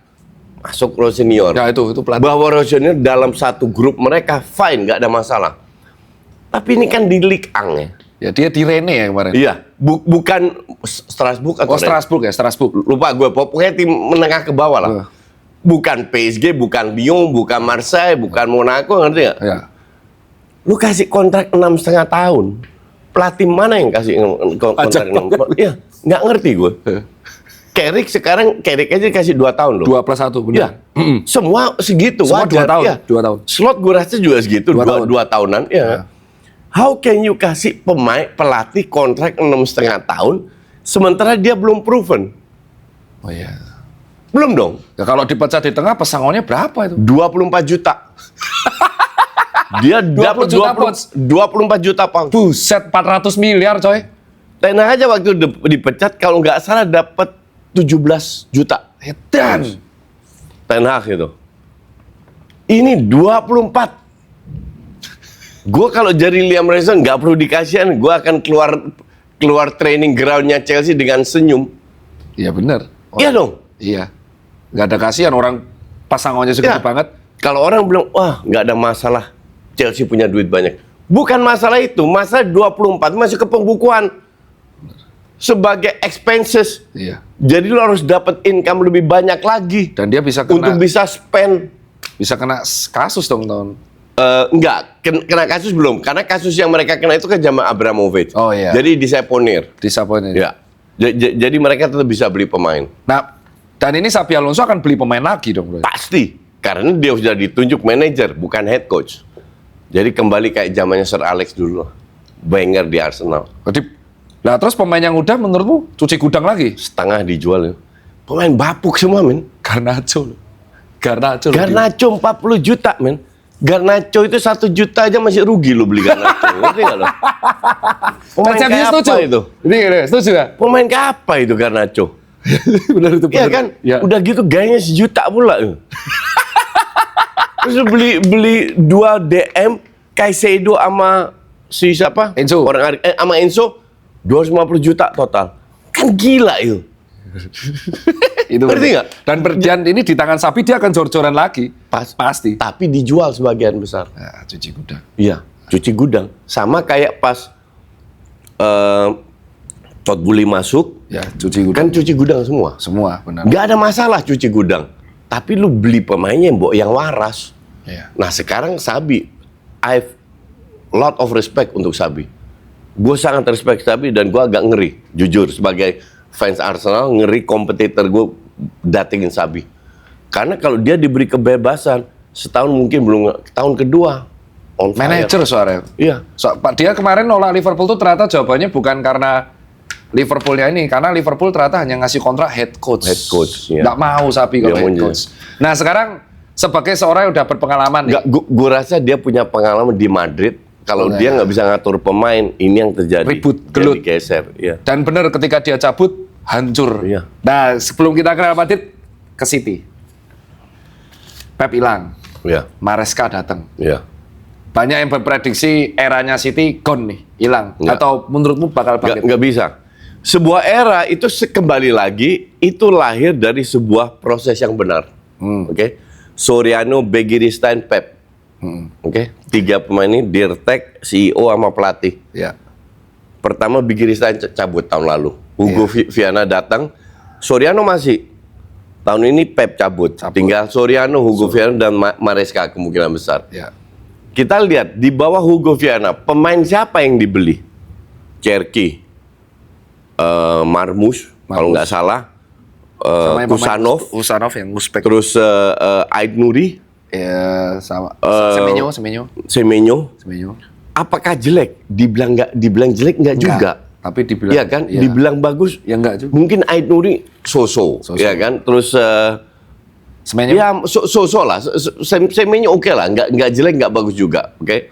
Masuk Rossinior. Ya itu pelatih. Bahwa Rossinior dalam satu grup mereka fine, nggak ada masalah. Tapi ini kan di Ligue 1 ya. Ya dia di Rennes ya kemarin. Iya, bukan Strasbourg atau Strasbourg ya, Strasbourg. Lupa gue, pokoknya tim menengah ke bawah lah. Bukan PSG, bukan Lyon, bukan Marseille, bukan Monaco, ngerti nggak? Ya. Lu kasih kontrak 6,5 tahun. Pelatih mana yang kasih kontrak 6? Iya, nggak ngerti gue. Carrick sekarang aja dikasih 2 tahun loh. 2+1 benar. Ya, semua segitu. Semua 2 tahun. Ya. 2 tahun. Slot gue rasa juga segitu, 2 tahunan. Ya. How can you kasih pelatih kontrak 6,5 tahun, sementara dia belum proven? Oh iya. Belum dong. Ya, kalau dipecat di tengah pesangonnya berapa itu? 24 juta. Dia 20 dapat juta pounds. 24 juta pound. Buset, 400 miliar coy. Ten Hag aja waktu dipecat kalau nggak salah dapat 17 juta. Edan. Ten Hag itu. Ini 24. Gue kalau jadi Liam Neeson nggak perlu dikasihan, gue akan keluar training groundnya Chelsea dengan senyum. Iya benar. Iya dong. Iya. Nggak ada kasihan orang pasangannya segitu Ya. banget. Kalau orang bilang, wah nggak ada masalah, Chelsea punya duit banyak. Bukan masalah itu, masalah 24 masuk ke pembukuan sebagai expenses. Iya. Jadi lo harus dapat income lebih banyak lagi Dan dia bisa untuk kena bisa spend. kena kasus dong tahun. Enggak, kena kasus belum. Karena kasus yang mereka kena itu kan zaman Abramovich. Oh, iya. Jadi diseponir. Disappointed. Ya. Jadi mereka tetap bisa beli pemain. Nah, dan ini Xabi Alonso akan beli pemain lagi dong, bro. Pasti. Karena dia sudah ditunjuk manajer, bukan head coach. Jadi kembali kayak zamannya Sir Alex dulu. Wenger di Arsenal. Jadi, nah terus pemain yang udah menurutmu cuci gudang lagi? Setengah dijual ya. Pemain bapuk semua, men. Garnacho. Garnacho. Garnacho 40 juta, men. Garnacho itu 1 juta aja masih rugi lo beli Garnacho. Ngerti nggak lo? Pemain Macam kayak setuju apa itu? Ini setuju ya? Pemain kayak apa itu Garnacho? Benar itu. Iya benar. kan? Ya. Udah gitu gayanya 1 juta pula. Terus lu beli 2 DM Caicedo sama si siapa? Enzo. Sama Enzo 250 juta total. Kan gila itu. Itu Ngerti benar. nggak? Dan ini di tangan Xabi dia akan jor-joran lagi. Pasti. Tapi dijual sebagian besar. Nah, cuci gudang. Iya, cuci gudang. Sama kayak pas Todd Boehly masuk, Ya, cuci gudang. kan cuci gudang semua. Semua, benar. Nggak ada masalah cuci gudang. Tapi lu beli pemainnya yang waras. Iya. Nah sekarang Xabi, I've lot of respect untuk Xabi. Gue sangat respect Xabi dan gue agak ngeri, jujur sebagai fans Arsenal ngeri kompetitor gue datengin Xabi. Karena kalau dia diberi kebebasan setahun mungkin belum, tahun kedua on fire. Manajer soalnya. Iya. Dia kemarin nolak Liverpool tuh ternyata jawabannya bukan karena Liverpoolnya ini, karena Liverpool ternyata hanya ngasih kontrak head coach. Head coach, iya. Nggak mau Xabi kalau Dia head maunya. coach. Nah sekarang sebagai seorang yang udah berpengalaman nih, Nggak, gue rasa dia punya pengalaman di Madrid. Kalau dia nggak bisa ngatur pemain, ini yang terjadi. Ribut, Dia gelut. digeser. Iya. dan benar ketika dia cabut hancur. Iya. Nah sebelum kita ke Real Madrid ke City, Pep hilang, Iya. Maresca datang. Iya. Banyak yang berprediksi eranya City gone nih, hilang. Nggak. Atau menurutmu bakal bangkit? Nggak bisa. Sebuah era itu kembali lagi itu lahir dari sebuah proses yang benar. Oke. Soriano, Begiristain, Pep. Oke. 3 pemain ini Dirtek, CEO sama pelatih. Ya. Pertama Begiristain cabut tahun lalu. Hugo Viana datang. Soriano masih. Tahun ini Pep cabut. Tinggal Soriano, Hugo Viana dan Maresca kemungkinan besar. Ya. Kita lihat di bawah Hugo Viana, pemain siapa yang dibeli? Cherki, Marmus, kalau nggak salah, Sama yang pemain Usanov, yang Uzbek. terus Aid Nuri, Ya, sama. Semenyo. Semenyo. Apakah jelek? Dibilang jelek nggak juga. Tapi dibilang, Iya kan? ya. Dibilang bagus. Ya enggak juga. Mungkin Aid Nuri so-so, ya kan? Terus Semenyo. ya so-so lah. Semenyo oke lah, nggak jelek, nggak bagus juga. Oke.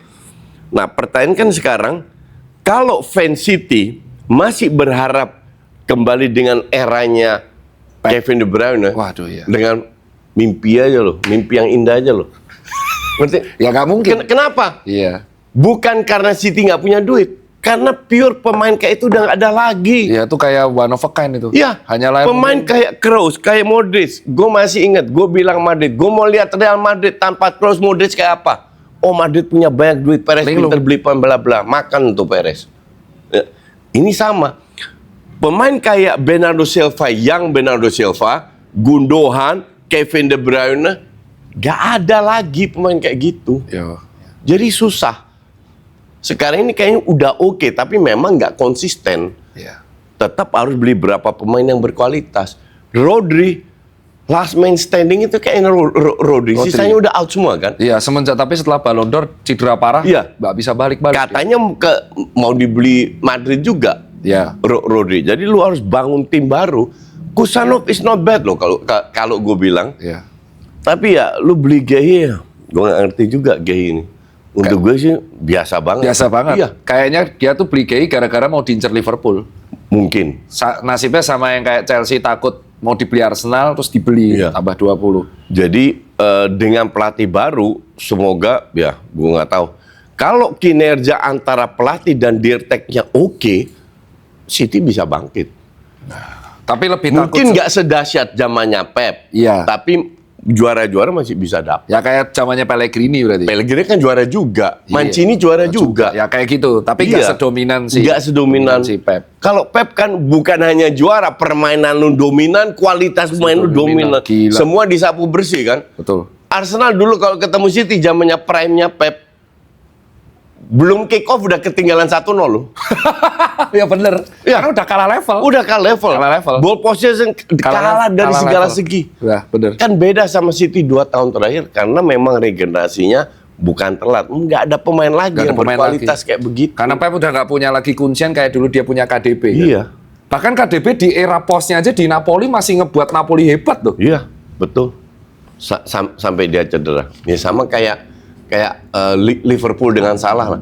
Nah, pertanyaan kan sekarang, kalau fans City masih berharap kembali dengan eranya Kevin De Bruyne, Waduh ya. dengan mimpi aja loh, mimpi yang indah aja loh. Ngerti? Ya nggak mungkin. Kenapa? Iya. Bukan karena City nggak punya duit, karena pure pemain kayak itu udah nggak ada lagi. Ya itu kayak one of a kind itu. Iya, Hanya lain pemain mungkin- kayak Kroos, kayak Modric. Gue masih ingat, gue bilang Madrid, gue mau lihat Real Madrid tanpa Kroos, Modric kayak apa. Oh, Madrid punya banyak duit, Perez pinter beli pemain, bla bla, makan tuh Perez. Ya, ini sama. Pemain kayak Bernardo Silva, Gundogan, Kevin De Bruyne, gak ada lagi pemain kayak gitu. Yo. Jadi susah. Sekarang ini kayaknya udah oke, tapi memang nggak konsisten. Iya. Tetap harus beli berapa pemain yang berkualitas. Rodri last man standing itu kayaknya Rodri. Sisanya udah out semua kan? Iya, semenjak tapi setelah Ballon d'Or cedera parah, nggak bisa balik-balik. Katanya mau dibeli Madrid juga. Iya. Rodri. Jadi lu harus bangun tim baru. Kusanov is not bad loh kalau gue bilang. Iya. Tapi ya lu beli Gueye, gue nggak ngerti juga Gueye ini. Untuk gue sih biasa banget. Biasa banget. Iya. Kayaknya dia tuh beli Gueye gara-gara mau diincer Liverpool. Mungkin. Nasibnya sama yang kayak Chelsea takut mau dibeli Arsenal terus dibeli tambah 20. Jadi dengan pelatih baru semoga ya gue nggak tahu. Kalau kinerja antara pelatih dan dirteknya oke, City bisa bangkit. Tapi lebih mungkin nggak sedahsyat zamannya Pep. Iya. Tapi juara-juara masih bisa dapat. Ya kayak zamannya Pellegrini berarti. Pellegrini kan juara juga. Mancini juara juga. Ya kayak gitu. Tapi nggak sedominan sih. Nggak sedominan si Pep. Kalau Pep kan bukan hanya juara, permainan lu dominan, kualitas pemain lu dominan. Gila. Semua disapu bersih kan. Betul. Arsenal dulu kalau ketemu City zamannya prime-nya Pep, belum kick off udah ketinggalan 1-0 loh. Ya bener. Ya. Karena udah kalah level. Udah kalah level. Ball possession kalah dari segala level. segi. Ya, bener. Kan beda sama City 2 tahun terakhir karena memang regenerasinya bukan telat. Nggak ada pemain lagi yang berkualitas kayak begitu. Karena Pep udah nggak punya lagi kuncian kayak dulu dia punya KDB. Iya. Kan? Bahkan KDB di era posnya aja di Napoli masih ngebuat Napoli hebat loh. Iya, betul. Sampai dia cedera. Ya sama kayak Liverpool dengan Salah lah.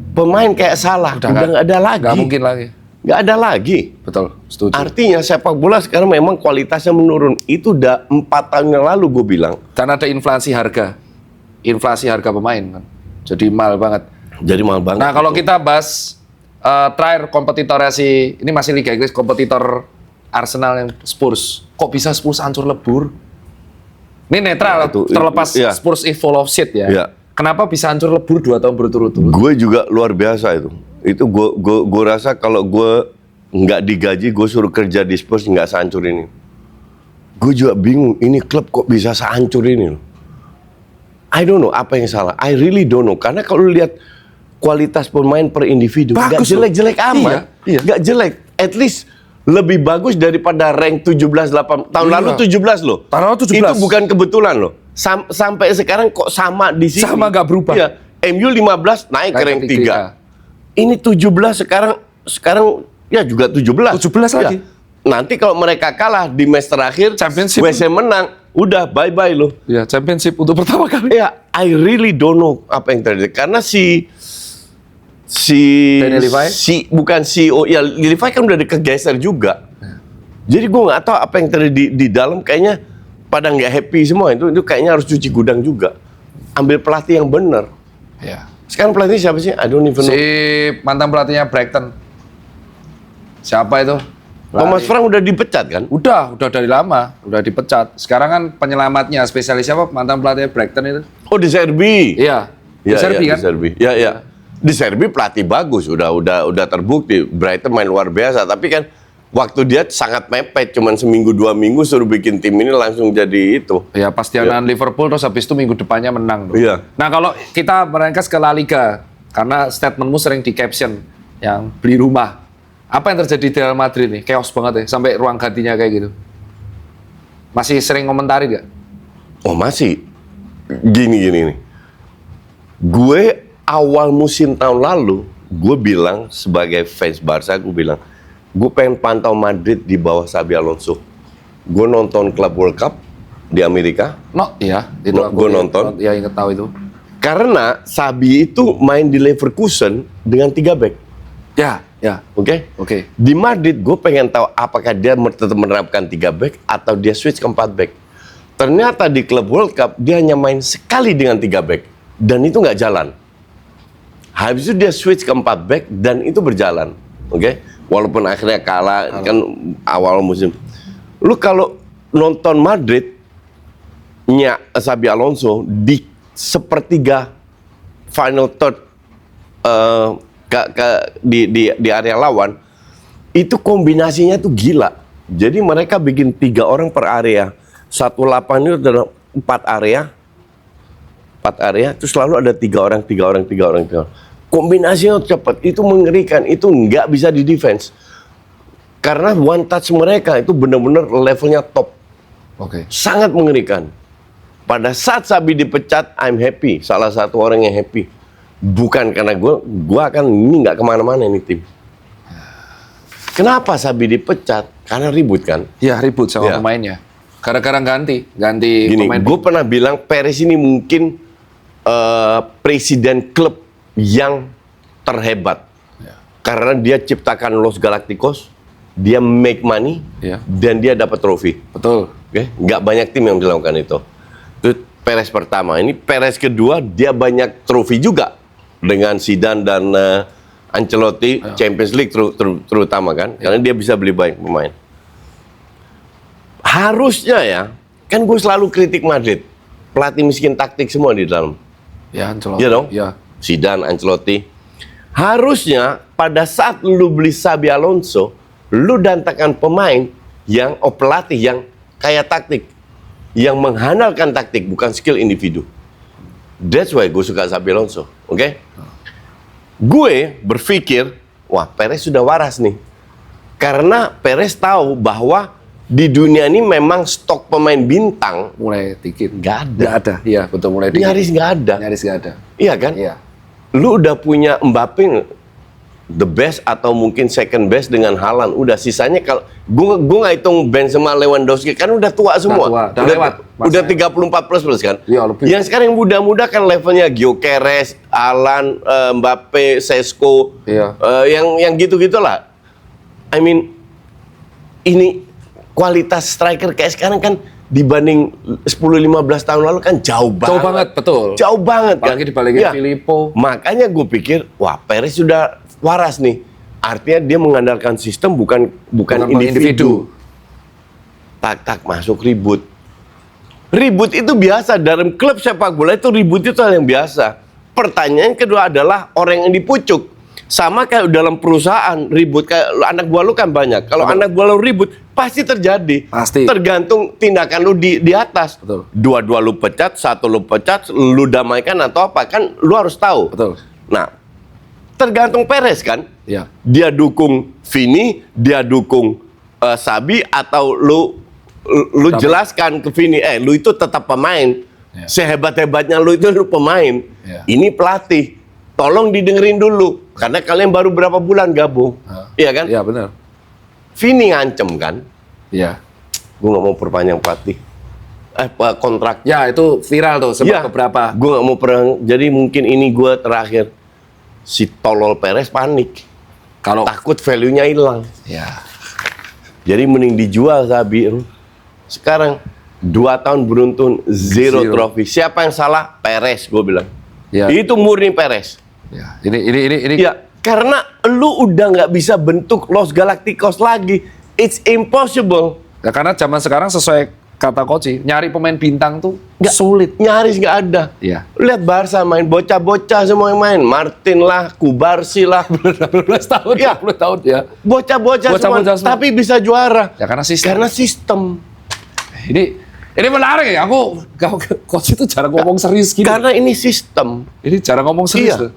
Pemain kayak Salah udah nggak ada lagi. Nggak mungkin lagi. Nggak ada lagi. Betul, setuju. Artinya sepak bola sekarang memang kualitasnya menurun. Itu udah 4 tahun yang lalu gue bilang. Dan ada inflasi harga pemain kan. Jadi mahal banget. Nah kalau kita bahas terakhir kompetitornya ini masih Liga Inggris, kompetitor Arsenal yang Spurs. Kok bisa Spurs hancur lebur? Ini netral, terlepas Spurs is full of shit ya. Iya. Kenapa bisa hancur lebur 2 tahun berturut-turut? Gue juga luar biasa itu. Itu gue rasa kalau gue nggak digaji, gue suruh kerja di Spurs nggak sehancur ini. Gue juga bingung, ini klub kok bisa sehancur ini loh. I don't know apa yang salah. I really don't know. Karena kalau lihat kualitas pemain per individu, nggak jelek-jelek amat. Iya. Nggak jelek. At least lebih bagus daripada rank 17-8. Tahun lalu 17 loh. Tahun lalu 17. Itu bukan kebetulan loh. Sampai sekarang kok sama di sini. Sama nggak berubah. Iya. MU 15 naik ke rank 3. Ini 17 sekarang ya juga 17. 17 lagi. Ya. Nanti kalau mereka kalah di match terakhir, Championship. WC menang, udah bye-bye loh. Ya, Championship untuk pertama kali. Ya, I really don't know apa yang terjadi. Karena Daniel Levy? bukan CEO, ya Levy kan udah kegeser juga. Jadi gue nggak tahu apa yang terjadi di dalam, kayaknya pada nggak happy semua. Itu kayaknya harus cuci gudang juga. Ambil pelatih yang benar. Ya. Sekarang pelatih siapa sih? I don't even know. Si mantan pelatihnya Brighton. Siapa itu? Thomas Frank udah dipecat kan? Udah dari lama, udah dipecat. Sekarang kan penyelamatnya, spesialis siapa? Mantan pelatih Brighton itu. Oh, di Serbi. Iya. Di Serbi kan? Di Serbi. Ya. Di Serbi pelatih bagus, udah terbukti. Brighton main luar biasa, tapi kan waktu dia sangat mepet, cuman seminggu 2 minggu suruh bikin tim ini langsung jadi itu. Ya pas dia lawan Liverpool terus habis itu minggu depannya menang. Iya. Nah kalau kita merengkas ke La Liga, karena statementmu sering di caption yang beli rumah. Apa yang terjadi di Real Madrid nih? Chaos banget ya, sampai ruang gantinya kayak gitu. Masih sering komentari nggak? Oh masih. Gini nih. Gue awal musim tahun lalu, gue bilang sebagai fans Barca, gue bilang, gue pengen pantau Madrid di bawah Xabi Alonso. Gue nonton Club World Cup di Amerika. Iya. Gue nonton. Ya inget tahu itu. Karena Xabi itu main di Leverkusen dengan 3 back. Ya. Oke? Oke. Di Madrid, gue pengen tahu apakah dia tetap menerapkan 3 back atau dia switch ke 4 back. Ternyata di Club World Cup, dia hanya main sekali dengan 3 back. Dan itu nggak jalan. Habis itu dia switch ke 4 back dan itu berjalan. Oke? Walaupun akhirnya kalah kan awal musim. Lu kalau nonton Madrid-nya Xabi Alonso di sepertiga final third di area lawan, itu kombinasinya tuh gila. Jadi mereka bikin 3 orang per area. 1 lapangan itu ada 4 area, terus selalu ada 3 orang. Kombinasinya cepat, itu mengerikan, itu nggak bisa di defense. Karena one touch mereka itu benar-benar levelnya top. Oke. Sangat mengerikan. Pada saat Xabi dipecat, I'm happy. Salah satu orang yang happy. Bukan karena gue akan ini nggak kemana-mana ini tim. Kenapa Xabi dipecat? Karena ribut kan. Ya ribut sama Ya. pemainnya. Gara-gara ganti Gini, pemain. gue pernah bilang Perez ini mungkin presiden klub yang terhebat. Ya. Karena dia ciptakan Los Galacticos, dia make money, Ya. dan dia dapat trofi. Betul. Oke, nggak banyak tim yang bisa lakukan itu. Itu Perez pertama. Ini Perez kedua, dia banyak trofi juga dengan Zidane dan Ancelotti, Champions League terutama kan, karena dia bisa beli banyak pemain. Harusnya ya, kan gue selalu kritik Madrid, pelatih miskin taktik semua di dalam. Ya Ancelotti. Iya dong? Ya. Zidane, Ancelotti. Harusnya pada saat lu beli Xabi Alonso, lu datangkan pemain yang pelatih yang kaya taktik, yang mengandalkan taktik bukan skill individu. That's why gue suka Xabi Alonso, oke? Gue berpikir, wah Perez sudah waras nih, karena Perez tahu bahwa di dunia ini memang stok pemain bintang Mulai dikit. nggak ada, Nggak ada. Iya betul, mulai dikit. nyaris nggak ada, Nyaris nggak ada. iya kan? Iya. Lu udah punya Mbappe the best atau mungkin second best dengan Haaland. Udah sisanya kalau gua nggak hitung Benzema, Lewandowski kan udah tua semua. tua. Udah lewat Udah masanya. 34 plus kan. Iya, lebih. Yang sekarang yang muda-muda kan levelnya Gyökeres, Haaland, Mbappe, Sesko. Iya. Yang gitu-gitulah. I mean ini kualitas striker kayak sekarang kan dibanding 10-15 tahun lalu kan jauh banget. Jauh banget, betul. Jauh banget kan. Apalagi dibalikin Iya. Filippo. Makanya gue pikir, wah Perez sudah waras nih. Artinya dia mengandalkan sistem bukan individu. Tak masuk ribut. Ribut itu biasa dalam klub sepak bola, itu ribut itu hal yang biasa. Pertanyaan kedua adalah orang yang dipucuk. Sama kayak dalam perusahaan ribut, kayak anak buah lu kan banyak. Kalau anak buah lu ribut pasti terjadi. Pasti. Tergantung tindakan lu di atas. Betul. Dua lu pecat, satu lu pecat, lu damaikan atau apa kan lu harus tahu. Betul. Nah, tergantung Perez kan. Iya. Dia dukung Vini, dia dukung Xabi, atau lu jelaskan ke Vini, lu itu tetap pemain. Ya. Sehebat-hebatnya lu itu lu pemain. Ya. Ini pelatih. Tolong didengerin dulu karena kalian baru berapa bulan gabung. Iya kan? Iya benar. Vini ngancem kan. Iya. Gue nggak mau perpanjang pelatih. Kontrak. Ya itu viral tuh Iya. sempat beberapa. Gue nggak mau perang. Jadi mungkin ini gue terakhir. Si tolol Perez panik. Kalau Takut value-nya hilang. ya. Jadi mending dijual Xabi. Sekarang 2 tahun beruntun zero trofi. Siapa yang salah? Perez, gue bilang. Ya. Itu murni Perez. Ya. Ini Ya, karena lu udah nggak bisa bentuk Los Galacticos lagi. It's impossible. ya, karena zaman sekarang sesuai kata Koci, nyari pemain bintang tuh sulit. Nyaris nggak ada. Iya. Lihat Barca main, bocah-bocah semua yang main. Martin lah, Kubarsi lah. 18 tahun, Iya. 20 tahun ya. Bocah-bocah semua, Bocah-bocah semua. tapi bisa juara. Ya karena sistem. Karena sistem. Ini menarik ya. Coach itu jarang ngomong serius gini. Karena ini sistem. Ini jarang ngomong serius. Iya. Loh.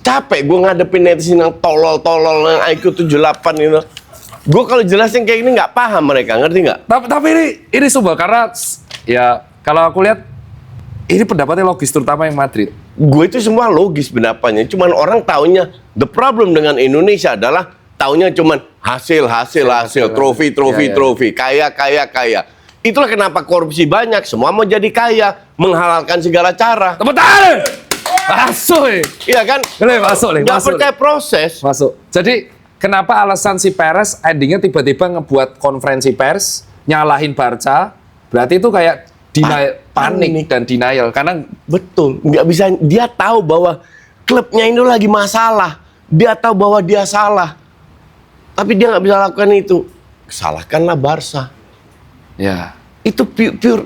Capek gue ngadepin netizen yang tolol-tolol, yang IQ 78 gitu. Gue kalau jelasin kayak gini nggak paham mereka, ngerti nggak? Tapi ini sumpah karena ya kalau aku lihat ini pendapatnya logis terutama yang Madrid. Gue itu semua logis pendapatnya. Cuman orang taunya, the problem dengan Indonesia adalah taunya cuman hasil, trofi, Iya. kaya. Itulah kenapa korupsi banyak. Semua mau jadi kaya, menghalalkan segala cara. Tepuk tangan. Masuk nih. Iya kan? Masuk nih. Nggak percaya proses. Masuk. Jadi kenapa alasan si Perez endingnya tiba-tiba ngebuat konferensi pers nyalahin Barca? Berarti itu kayak panik dan denial karena Betul. Nggak bisa. Dia tahu bahwa klubnya itu lagi masalah. Dia tahu bahwa dia salah. Tapi dia nggak bisa lakukan itu. Salahkanlah Barca. ya Itu pure.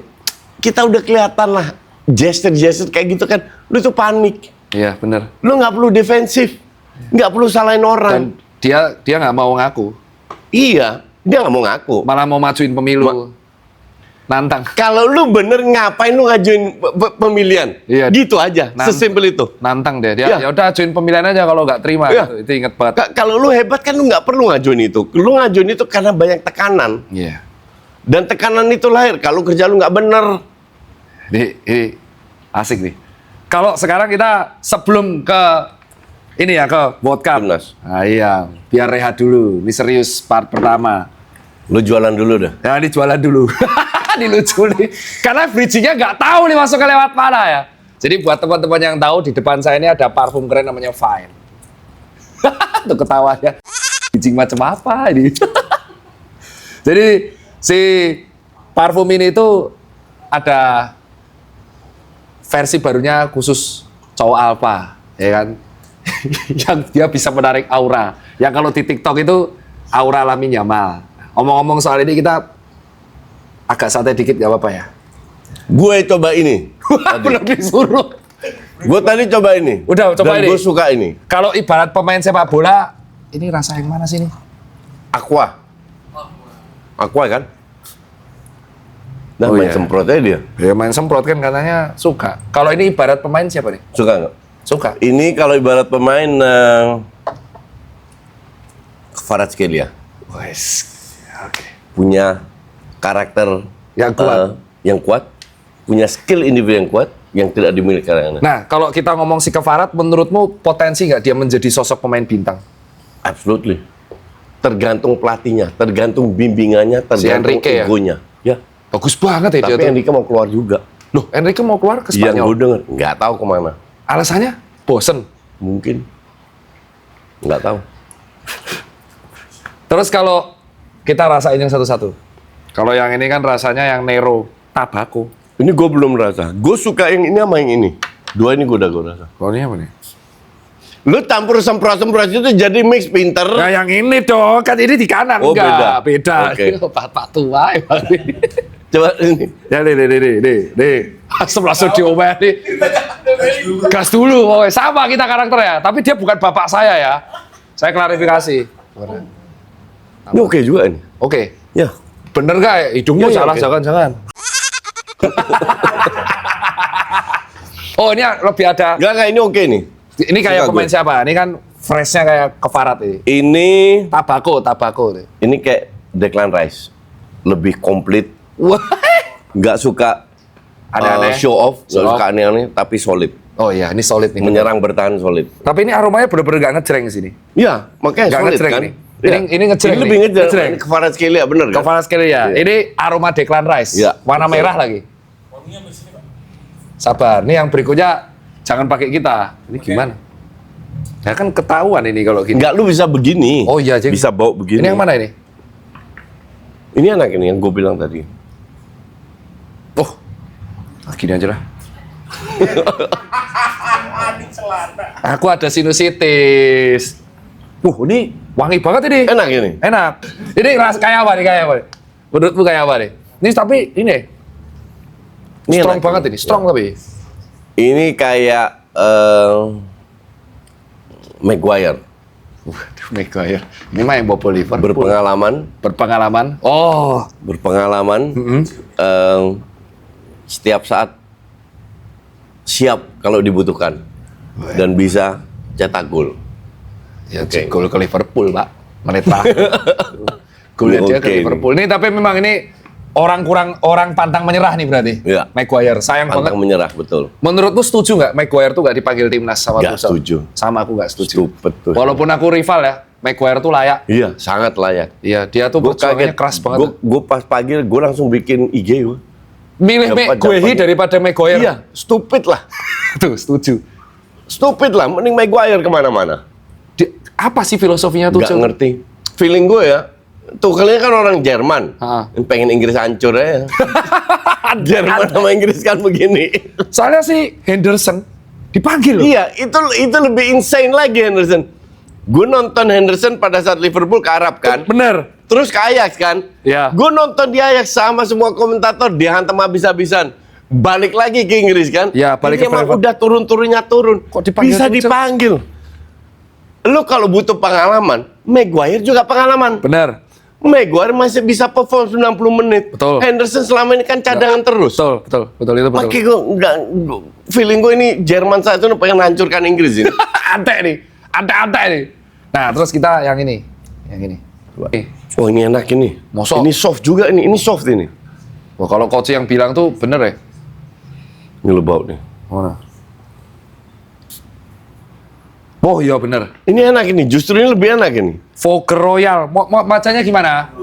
Kita udah kelihatan lah. Gesture kayak gitu kan. Lu tuh panik. iya benar. Lu nggak perlu defensif. Nggak perlu salahin orang. Dan dia nggak mau ngaku. Iya. Dia nggak mau ngaku. Malah mau majuin pemilu. Nantang. Kalau lu bener ngapain lu ngajuin pemilihan? Iya. Gitu aja, sesimpel itu. Nantang deh dia. Iya. Ya udah ajuin pemilihan aja kalau nggak terima. Iya. Gitu. Itu inget banget. Kalau lu hebat kan lu nggak perlu ngajuin itu. Lu ngajuin itu karena banyak tekanan. Iya. Dan tekanan itu lahir kalau kerja lu nggak bener. Ini asik nih. Kalau sekarang kita sebelum ke ini ya ke World Cup. Timnas. Nah, iya, biar rehat dulu. Ini serius part pertama. Lu jualan dulu dah. Ya, ini jualan dulu. Ini lucu nih. Karena bridging-nya nggak tahu nih masuknya lewat mana ya. Jadi buat teman-teman yang tahu, di depan saya ini ada parfum keren namanya Fine. Tuh ketawanya. Bridging macam apa ini? Jadi si parfum ini itu ada versi barunya khusus cowok alpha, ya kan? Yang dia bisa menarik aura. Yang kalau di TikTok itu aura Lamine Yamal. Omong-omong soal ini kita agak santai dikit gak apa-apa ya? Gue coba ini. Belum disuruh. Gue tadi coba ini. Udah, coba Dan ini. gue suka ini. Kalau ibarat pemain sepak bola, ini rasa yang mana sih ini? Aqua. Aqua kan? Nah, Oh, main iya. semprotnya dia. Ya main semprot kan katanya suka. Kalau ini ibarat pemain siapa nih? Suka nggak? Suka. Ini kalau ibarat pemain Kvaratskhelia. Wes. Oke. Punya karakter Yang kuat. yang kuat, punya skill individu yang kuat, yang tidak dimiliki orang lain. Nah, kalau kita ngomong si Kvarat, menurutmu potensi nggak dia menjadi sosok pemain bintang? Absolutely. Tergantung pelatihnya, tergantung bimbingannya, Si tergantung Enrique ya? egonya. Ya. Bagus banget ya dia Tapi tuh. Enrique mau keluar juga. Loh, Enrique mau keluar ke Yang Spanyol. gue denger, nggak tahu kemana. Alasannya? Bosen. Mungkin. Nggak tahu. Terus kalau kita rasain yang satu-satu. Kalau yang ini kan rasanya yang Nero Tabako. Ini gue belum rasa. Gue suka yang ini sama yang ini. Dua ini gue rasa. Kalau ini apa nih? Lu campur semprot-semprot itu jadi mix pinter. Nah yang ini dong, kan ini di kanan. Oh, enggak. beda. Oke. Pak tua emang ini. Coba ini. Ya nih. Asem langsung diomel nih. Gas dulu, pokoknya. Sama kita karakternya. Tapi dia bukan bapak saya ya. Saya klarifikasi. Ini oke juga ini. Oke. Ya. Bener gak? Hidungmu Iya, salah, oke. jangan. Oh ini lebih ada. Enggak, ini oke nih. Ini kayak Suka pemain gue. siapa? Ini kan freshnya kayak Kvarat ini. Ini Tabako. ini kayak Declan Rice. Lebih komplit. Wah. Nggak suka Aneh-aneh. show off, Show nggak off. suka aneh-aneh, tapi solid. Oh iya, ini solid nih. Menyerang bertahan solid. Tapi ini aromanya bener-bener gak ngejreng sini. Iya, makanya Nggak solid ngejreng kan. nih. Iya. Ini ngejreng Ini lebih nih. ngejreng. Ngejreng. Ini Kvaratskhelia bener kan? Kvarat sekali ya. Iya. Ini aroma Declan Rice. Iya, Warna betul. merah lagi. Sabar. Ini yang berikutnya jangan pakai kita. Ini gimana? Ya kan ketahuan ini kalau gini. Enggak, lu bisa begini. Oh iya, Jeng. Bisa bawa begini. Ini yang mana ini? Ini enak ini yang gue bilang tadi. Oh. Gini aja lah. Aku ada sinusitis. Ini wangi banget ini. Enak ini. Enak. Ini kayak apa nih? Menurutmu kayak apa nih? Ini tapi ini Ini strong enak banget ini. ini, strong tapi. Ini kayak Maguire. Waduh, Maguire. Ini mah yang bobo Liverpool. Berpengalaman, Oh. berpengalaman. Setiap saat siap kalau dibutuhkan dan bisa cetak gol. Ya, Oke. gol ke Liverpool, Pak. Menit terakhir. Golnya dia ke Oke. Liverpool. Ini tapi memang ini orang pantang menyerah nih berarti. Iya. Maguire, sayang banget. Pantang menyerah, betul. Menurutmu setuju nggak Maguire tuh nggak dipanggil timnas sama Nggak Tuchel? setuju. Sama aku nggak setuju. Stupid tuh. Walaupun aku rival ya, Maguire tuh layak. Iya, sangat layak. Iya, dia tuh Gue perjuangannya kaget, keras banget. gue pas pagi gue langsung bikin IG gue. Milih Dapat- Guehi dapat. daripada Maguire. Iya, stupid lah. Tuh, setuju. Stupid lah, mending Maguire kemana-mana. Apa sih filosofinya Nggak Tuchel? ngerti. Feeling gue ya, Tuchelnya kan orang Jerman. Ha. Pengen Inggris hancur aja. Jerman sama Inggris kan begini. Soalnya si Henderson dipanggil loh. Iya, itu lebih insane lagi Henderson. Gue nonton Henderson pada saat Liverpool ke Arab kan. Bener. Terus ke Ajax kan. Iya. Gue nonton di Ajax sama semua komentator dihantam habis-habisan. Balik lagi ke Inggris kan. Iya, balik Ini ke emang Brentford. udah turun-turunnya turun. Kok dipanggil Bisa Tuchel? dipanggil. Lu kalau butuh pengalaman, Maguire juga pengalaman. Bener. Maguire masih bisa perform 90 menit. Betul. Henderson selama ini kan cadangan terus. Betul itu betul. Makanya feeling gue ini Jerman saat itu pengen hancurkan Inggris ini. Ada nih. Nah, terus kita yang ini. Coba. Oh, ini enak ini. Mosok. Ini soft juga ini soft ini. Wah, kalau coach yang bilang tuh bener ya. Ini lebau nih. Mana? Oh iya bener. Ini enak ini, justru ini lebih enak ini. Vogue Royal. Mau bacanya gimana?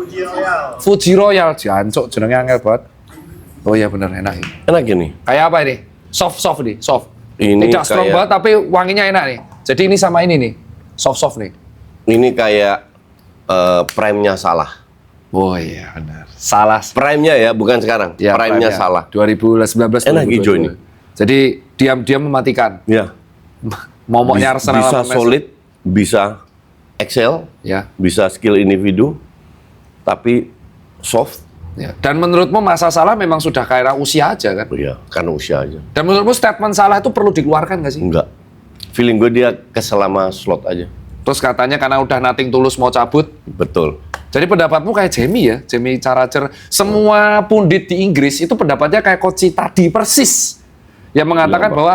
Fuji Royal. Jancuk jenenge angel banget. Oh iya bener, enak ini. Enak ini. Kayak apa ini? Soft nih, soft. Ini tidak strong kayak- banget tapi wanginya enak nih. Jadi ini sama ini nih. Soft nih. Ini kayak prime-nya Salah. Oh iya benar. Salah. Prime-nya ya, bukan sekarang. Ya, prime-nya Salah. 2019 Enak hijau ini. Jadi diam-diam mematikan. Ya. Momoknya Arsenal Bisa sama Manchester. solid, bisa excel, Ya. bisa skill individu, tapi soft. Ya. Dan menurutmu masa Salah memang sudah karena usia aja kan? Ya, karena usia aja. Dan menurutmu statement Salah itu perlu dikeluarkan nggak sih? Enggak. Feeling gue dia keselama slot aja. Terus katanya karena udah nothing tulus mau cabut. Betul. Jadi pendapatmu kayak Jamie ya, Jamie Carragher. Semua pundit di Inggris itu pendapatnya kayak Coach tadi persis. Yang mengatakan Iya, Pak. bahwa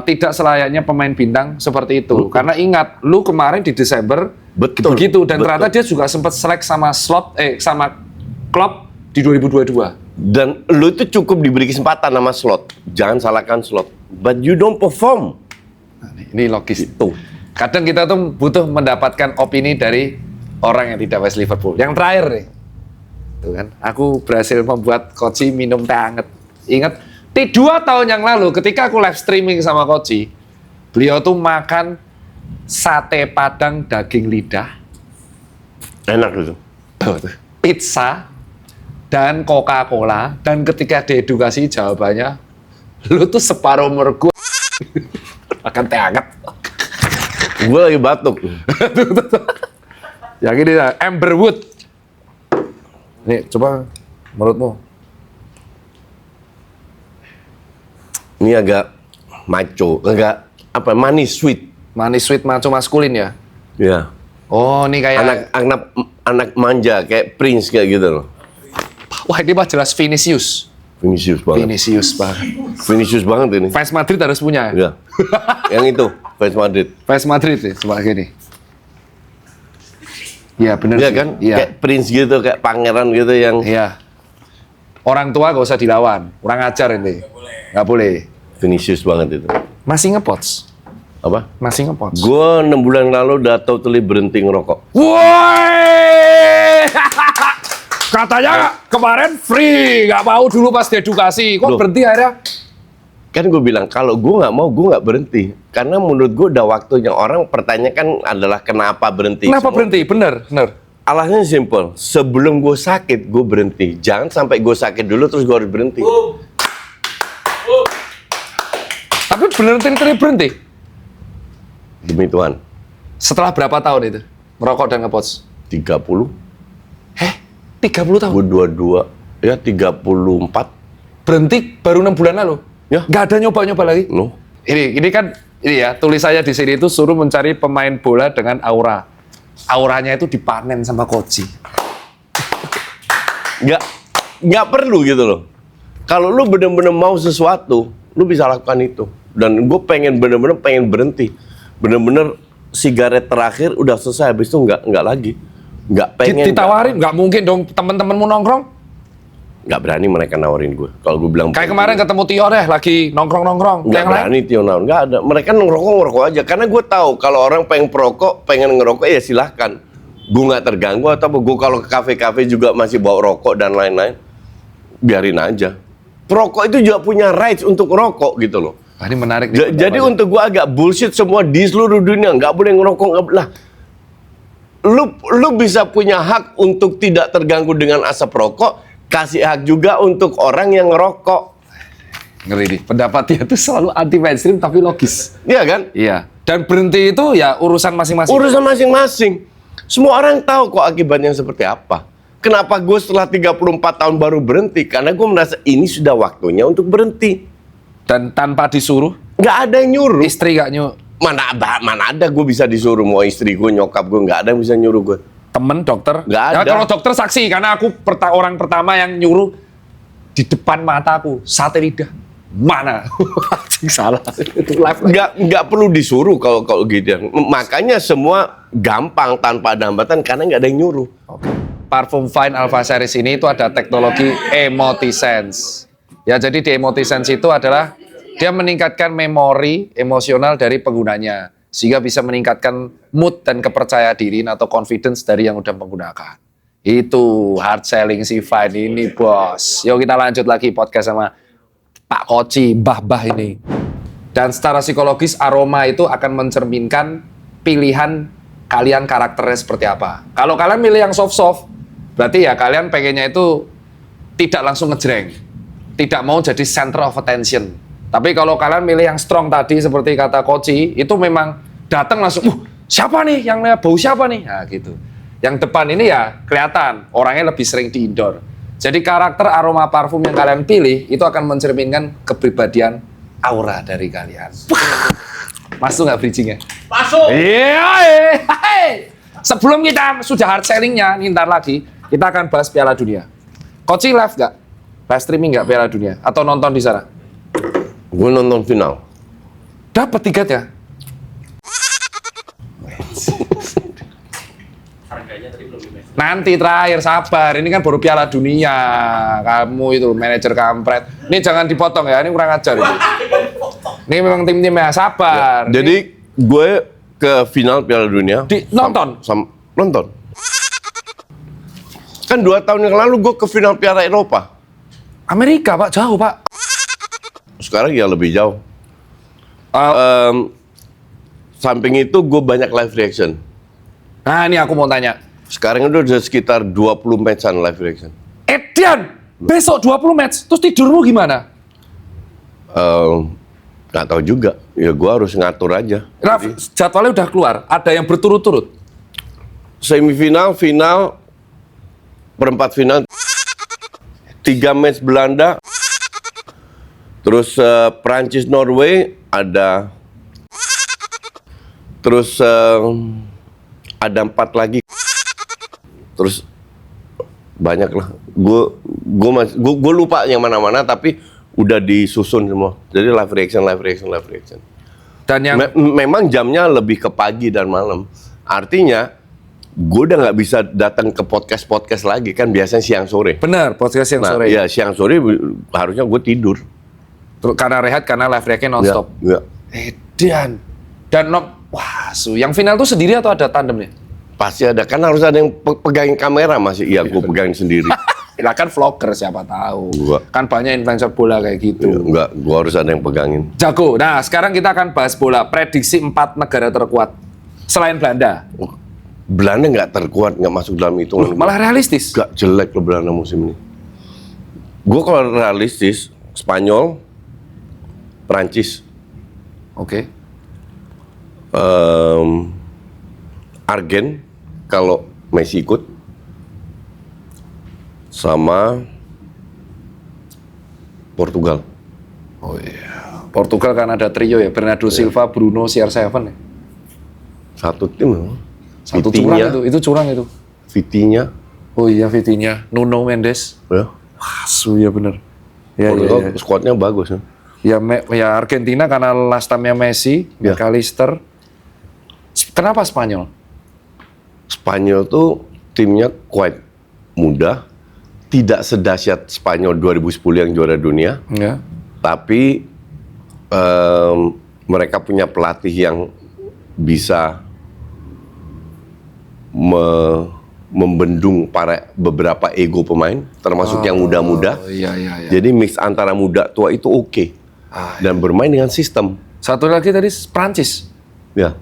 tidak selayaknya pemain bintang seperti itu. Karena ingat, lu kemarin di Desember Betul, begitu dan betul. ternyata dia juga sempat selek sama sama Klopp di 2022. Dan lu itu cukup diberi kesempatan sama slot. Jangan salahkan slot. But you don't perform. Nah, ini logis. Tuh. Kadang kita tuh butuh mendapatkan opini dari orang yang tidak fans Liverpool. Yang terakhir nih, tuh kan, aku berhasil membuat Koci minum teh hangat. Ingat, 2 tahun yang lalu ketika aku live streaming sama Koci, beliau tuh makan sate padang daging lidah, Enak itu. pizza, dan Coca-Cola. Dan ketika diedukasi jawabannya, lu tuh separuh umur gue makan teh hangat. Gue lagi batuk. Yang ini ya, Amberwood. Nih, coba menurutmu. Ini agak maco, agak apa manis sweet. Manis sweet maco maskulin ya? Ya. Oh, ini kayak... Anak manja kayak Prince kayak gitu loh. Wah, ini mah jelas Vinicius. Vinicius banget. Vinicius banget. Vinicius banget ini. Fans Madrid harus punya. Ya. Yang itu, fans Madrid. Fans Madrid nih, coba gini. Iya, bener Iya sih. kan? Iya. Kayak Prince gitu, kayak pangeran gitu yang Iya. Orang tua gak usah dilawan. Kurang ajar ini. Nggak boleh. Vinicius banget itu. Masih ngepots. Apa? Masih ngepots. Gue 6 bulan lalu udah totally berhenti ngerokok. Woi! Katanya kemarin free, nggak mau dulu pas diedukasi. Kok Loh. berhenti akhirnya? Kan gue bilang, kalau gue nggak mau, gue nggak berhenti. Karena menurut gue udah waktunya. Orang pertanyakan adalah kenapa berhenti. Kenapa Semua- berhenti? Bener. Alasannya simple. Sebelum gue sakit, gue berhenti. Jangan sampai gue sakit dulu terus gue harus berhenti. Tapi bener berhenti. Demi Tuhan. Setelah berapa tahun itu? Merokok dan ngepots? 30, 30 tahun? gue 22, ya 34. Berhenti baru 6 bulan lalu? Ya. Nggak ada nyoba-nyoba lagi? No. Ini kan, ini ya, tulis saya di sini itu suruh mencari pemain bola dengan aura. Auranya itu dipanen sama Koci. Nggak perlu gitu loh. Kalau lu bener-bener mau sesuatu, lu bisa lakukan itu. Dan gue bener-bener pengen berhenti. Bener-bener sigaret terakhir udah selesai, habis itu nggak lagi. Nggak pengen. Ditawarin, nggak mungkin dong teman-temanmu nongkrong. Nggak berani mereka nawarin gue. Kalau gue bilang Kayak kemarin ketemu Tio deh, lagi nongkrong-nongkrong. nggak Yang lain? berani Tio nawarin, nggak ada. Mereka ngerokok aja. Karena gue tahu kalau orang pengen perokok, pengen ngerokok ya silahkan. Gue nggak terganggu atau gue kalau ke kafe-kafe juga masih bawa rokok dan lain-lain, biarin aja. Perokok itu juga punya rights untuk rokok gitu loh. Wah, ini menarik. Jadi untuk gue agak bullshit semua di seluruh dunia, nggak boleh ngerokok, nggak lah. Lu bisa punya hak untuk tidak terganggu dengan asap rokok, kasih hak juga untuk orang yang ngerokok. Ngeri nih, pendapat dia tuh selalu anti mainstream tapi logis. Iya kan? Iya. Dan berhenti itu ya urusan masing-masing. Urusan masing-masing. Semua orang tahu kok akibatnya seperti apa. Kenapa gue setelah 34 tahun baru berhenti? Karena gue merasa ini sudah waktunya untuk berhenti. Dan tanpa disuruh, Nggak ada yang nyuruh. istri gak nyuruh. Mana ada gue bisa disuruh mau istri gue, nyokap gue, nggak ada yang bisa nyuruh gue. Temen dokter? Nggak Ya, ada. kalau dokter saksi, karena aku orang pertama yang nyuruh di depan mataku, sate lidah. Mana? Salah. Itu live. Nggak perlu disuruh kalau gitu. Makanya semua gampang tanpa ada hambatan karena nggak ada yang nyuruh. Parfum Fine Alpha Series ini itu ada teknologi Emotisense. Ya, jadi di Emotisense itu adalah dia meningkatkan memori emosional dari penggunanya sehingga bisa meningkatkan mood dan kepercayaan diri atau confidence dari yang udah menggunakan. Itu hard selling si Fine ini, bos. Yuk kita lanjut lagi podcast sama Pak Koci, Mbah ini. Dan secara psikologis aroma itu akan mencerminkan pilihan kalian karakternya seperti apa. Kalau kalian milih yang soft-soft, berarti ya kalian pengennya itu tidak langsung ngejreng. Tidak mau jadi center of attention. Tapi kalau kalian milih yang strong tadi seperti kata Koci, itu memang datang langsung, siapa nih yang bau siapa nih? Nah gitu. Yang depan ini ya kelihatan orangnya lebih sering di indoor. Jadi karakter aroma parfum yang kalian pilih itu akan mencerminkan kepribadian aura dari kalian. Masuk nggak bridgingnya? Masuk. Iya. Sebelum kita sudah hard sellingnya, nih ntar lagi kita akan bahas Piala Dunia. Koci live nggak? Live streaming nggak Piala Dunia? Atau nonton di sana? Gue nonton final. Dapat tiketnya? Nanti terakhir, sabar. Ini kan baru Piala Dunia. Kamu itu manajer kampret. Ini jangan dipotong ya, ini kurang ajar ini. Ini memang tim-timnya, sabar. Jadi gue ke final Piala Dunia. Nonton? Nonton. Kan 2 tahun yang lalu gue ke final Piala Eropa. Amerika, Pak, jauh, Pak. Sekarang ya lebih jauh. Samping itu gue banyak live reaction. Nah, ini aku mau tanya. Sekarang itu udah sekitar 20 match-an live reaction. Edian, besok 20 match, terus tidurmu gimana? Nggak tahu juga. Ya gue harus ngatur aja. Raf, jadwalnya udah keluar, ada yang berturut-turut. Semifinal, final, perempat final, 3 match Belanda, terus Prancis Norway ada, terus ada 4 lagi, terus banyak lah. Gue lupa yang mana-mana tapi udah disusun semua. Jadi live reaction. Dan yang Memang jamnya lebih ke pagi dan malam. Artinya gue udah nggak bisa datang ke podcast lagi kan biasanya siang sore. benar, podcast yang sore. Iya siang sore harusnya gue tidur. Karena rehat, karena live reaction non-stop. Ya. Edian. Dan wah, yang final tuh sendiri atau ada tandemnya? Pasti ada, kan harus ada yang pegangin kamera masih. Iya, gue pegangin sendiri. Ya kan vlogger siapa tahu. Enggak. Kan banyak influencer bola kayak gitu. Ya, enggak, gue harus ada yang pegangin. Jago. Nah, sekarang kita akan bahas bola. Prediksi 4 negara terkuat selain Belanda. Belanda nggak terkuat, nggak masuk dalam hitungan. Malah realistis. Gak jelek loh Belanda musim ini. Gue kalau realistis, Spanyol, Prancis, Oke. Argen kalau Messi ikut, sama Portugal. Oh iya. Portugal kan ada trio ya, Bernardo Silva, Bruno, CR7 ya. Satu tim loh. Satu Vitinha, curang itu curang itu. Vitinha, Oh iya, Vitinha, Nuno Mendes. ya. Wah, ya bener. Ya, Portugal skuadnya bagus ya. Ya Argentina karena last time-nya Messi, Ya. McAllister. Kenapa Spanyol? Spanyol tuh timnya quite muda, tidak sedahsyat Spanyol 2010 yang juara dunia, Ya. tapi mereka punya pelatih yang bisa membendung beberapa ego pemain, termasuk yang muda-muda. Oh iya. Jadi mix antara muda tua itu oke. Dan bermain dengan sistem. Satu lagi tadi Prancis. Ya,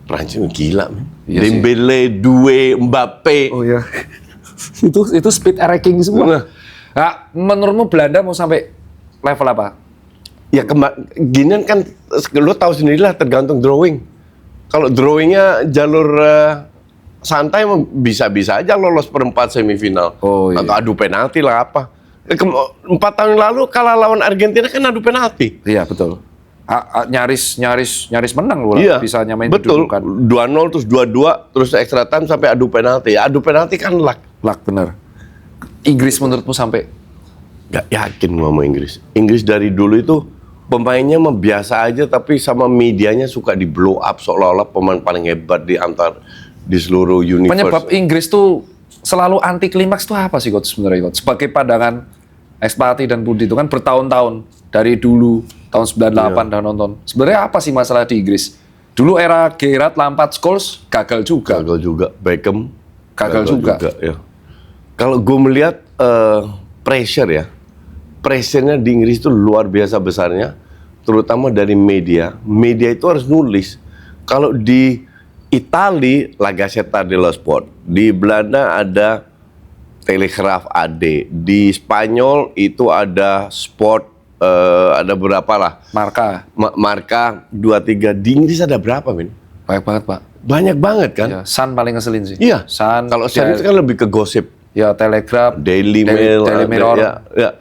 Prancis gila, men. Iya sih. Dembele, Doué, Mbappe. Oh iya. itu speed ranking semua. Nah, menurutmu Belanda mau sampai level apa? Ya ginian kan, lo tahu sendirilah tergantung drawing. Kalau drawingnya jalur santai bisa-bisa aja lolos perempat semifinal. Oh, iya. Atau adu penalti lah apa. 4 tahun lalu kalah lawan Argentina kan adu penalti. Iya betul. nyaris menang loh, Iya, bisa nyamain betul. kedudukan. 2-0 terus 2-2 terus extra time sampai adu penalti. Adu penalti kan luck. Luck bener. Inggris menurutmu sampai Gak yakin gua sama Inggris. Inggris dari dulu itu pemainnya mah biasa aja, tapi sama medianya suka di blow up seolah-olah pemain paling hebat di seluruh universe. penyebab Inggris tuh selalu anti klimaks tuh apa sih coach sebenarnya coach? Sebagai pandangan Expati dan Budi itu kan bertahun-tahun dari dulu tahun 98 dan nonton. Sebenarnya apa sih masalah di Inggris? Dulu era Gerrard, Lampard, Scholes gagal juga. Gagal juga. Beckham Gagal juga. Ya. Kalau gue melihat pressure-nya di Inggris itu luar biasa besarnya, terutama dari media. Media itu harus nulis. Kalau di Itali, La Gazzetta dello Sport. Di Belanda ada Telegraph AD. Di Spanyol itu ada Sport, ada berapa lah. Marka 2-3. Di Inggris ada berapa, Min? Banyak banget Pak. Banyak banget kan? Ya, Sun paling ngeselin sih. Iya. Sun. Kalau Sun itu kan lebih ke gosip. Ya Telegraph, Daily Mail, Daily Mirror. Ya.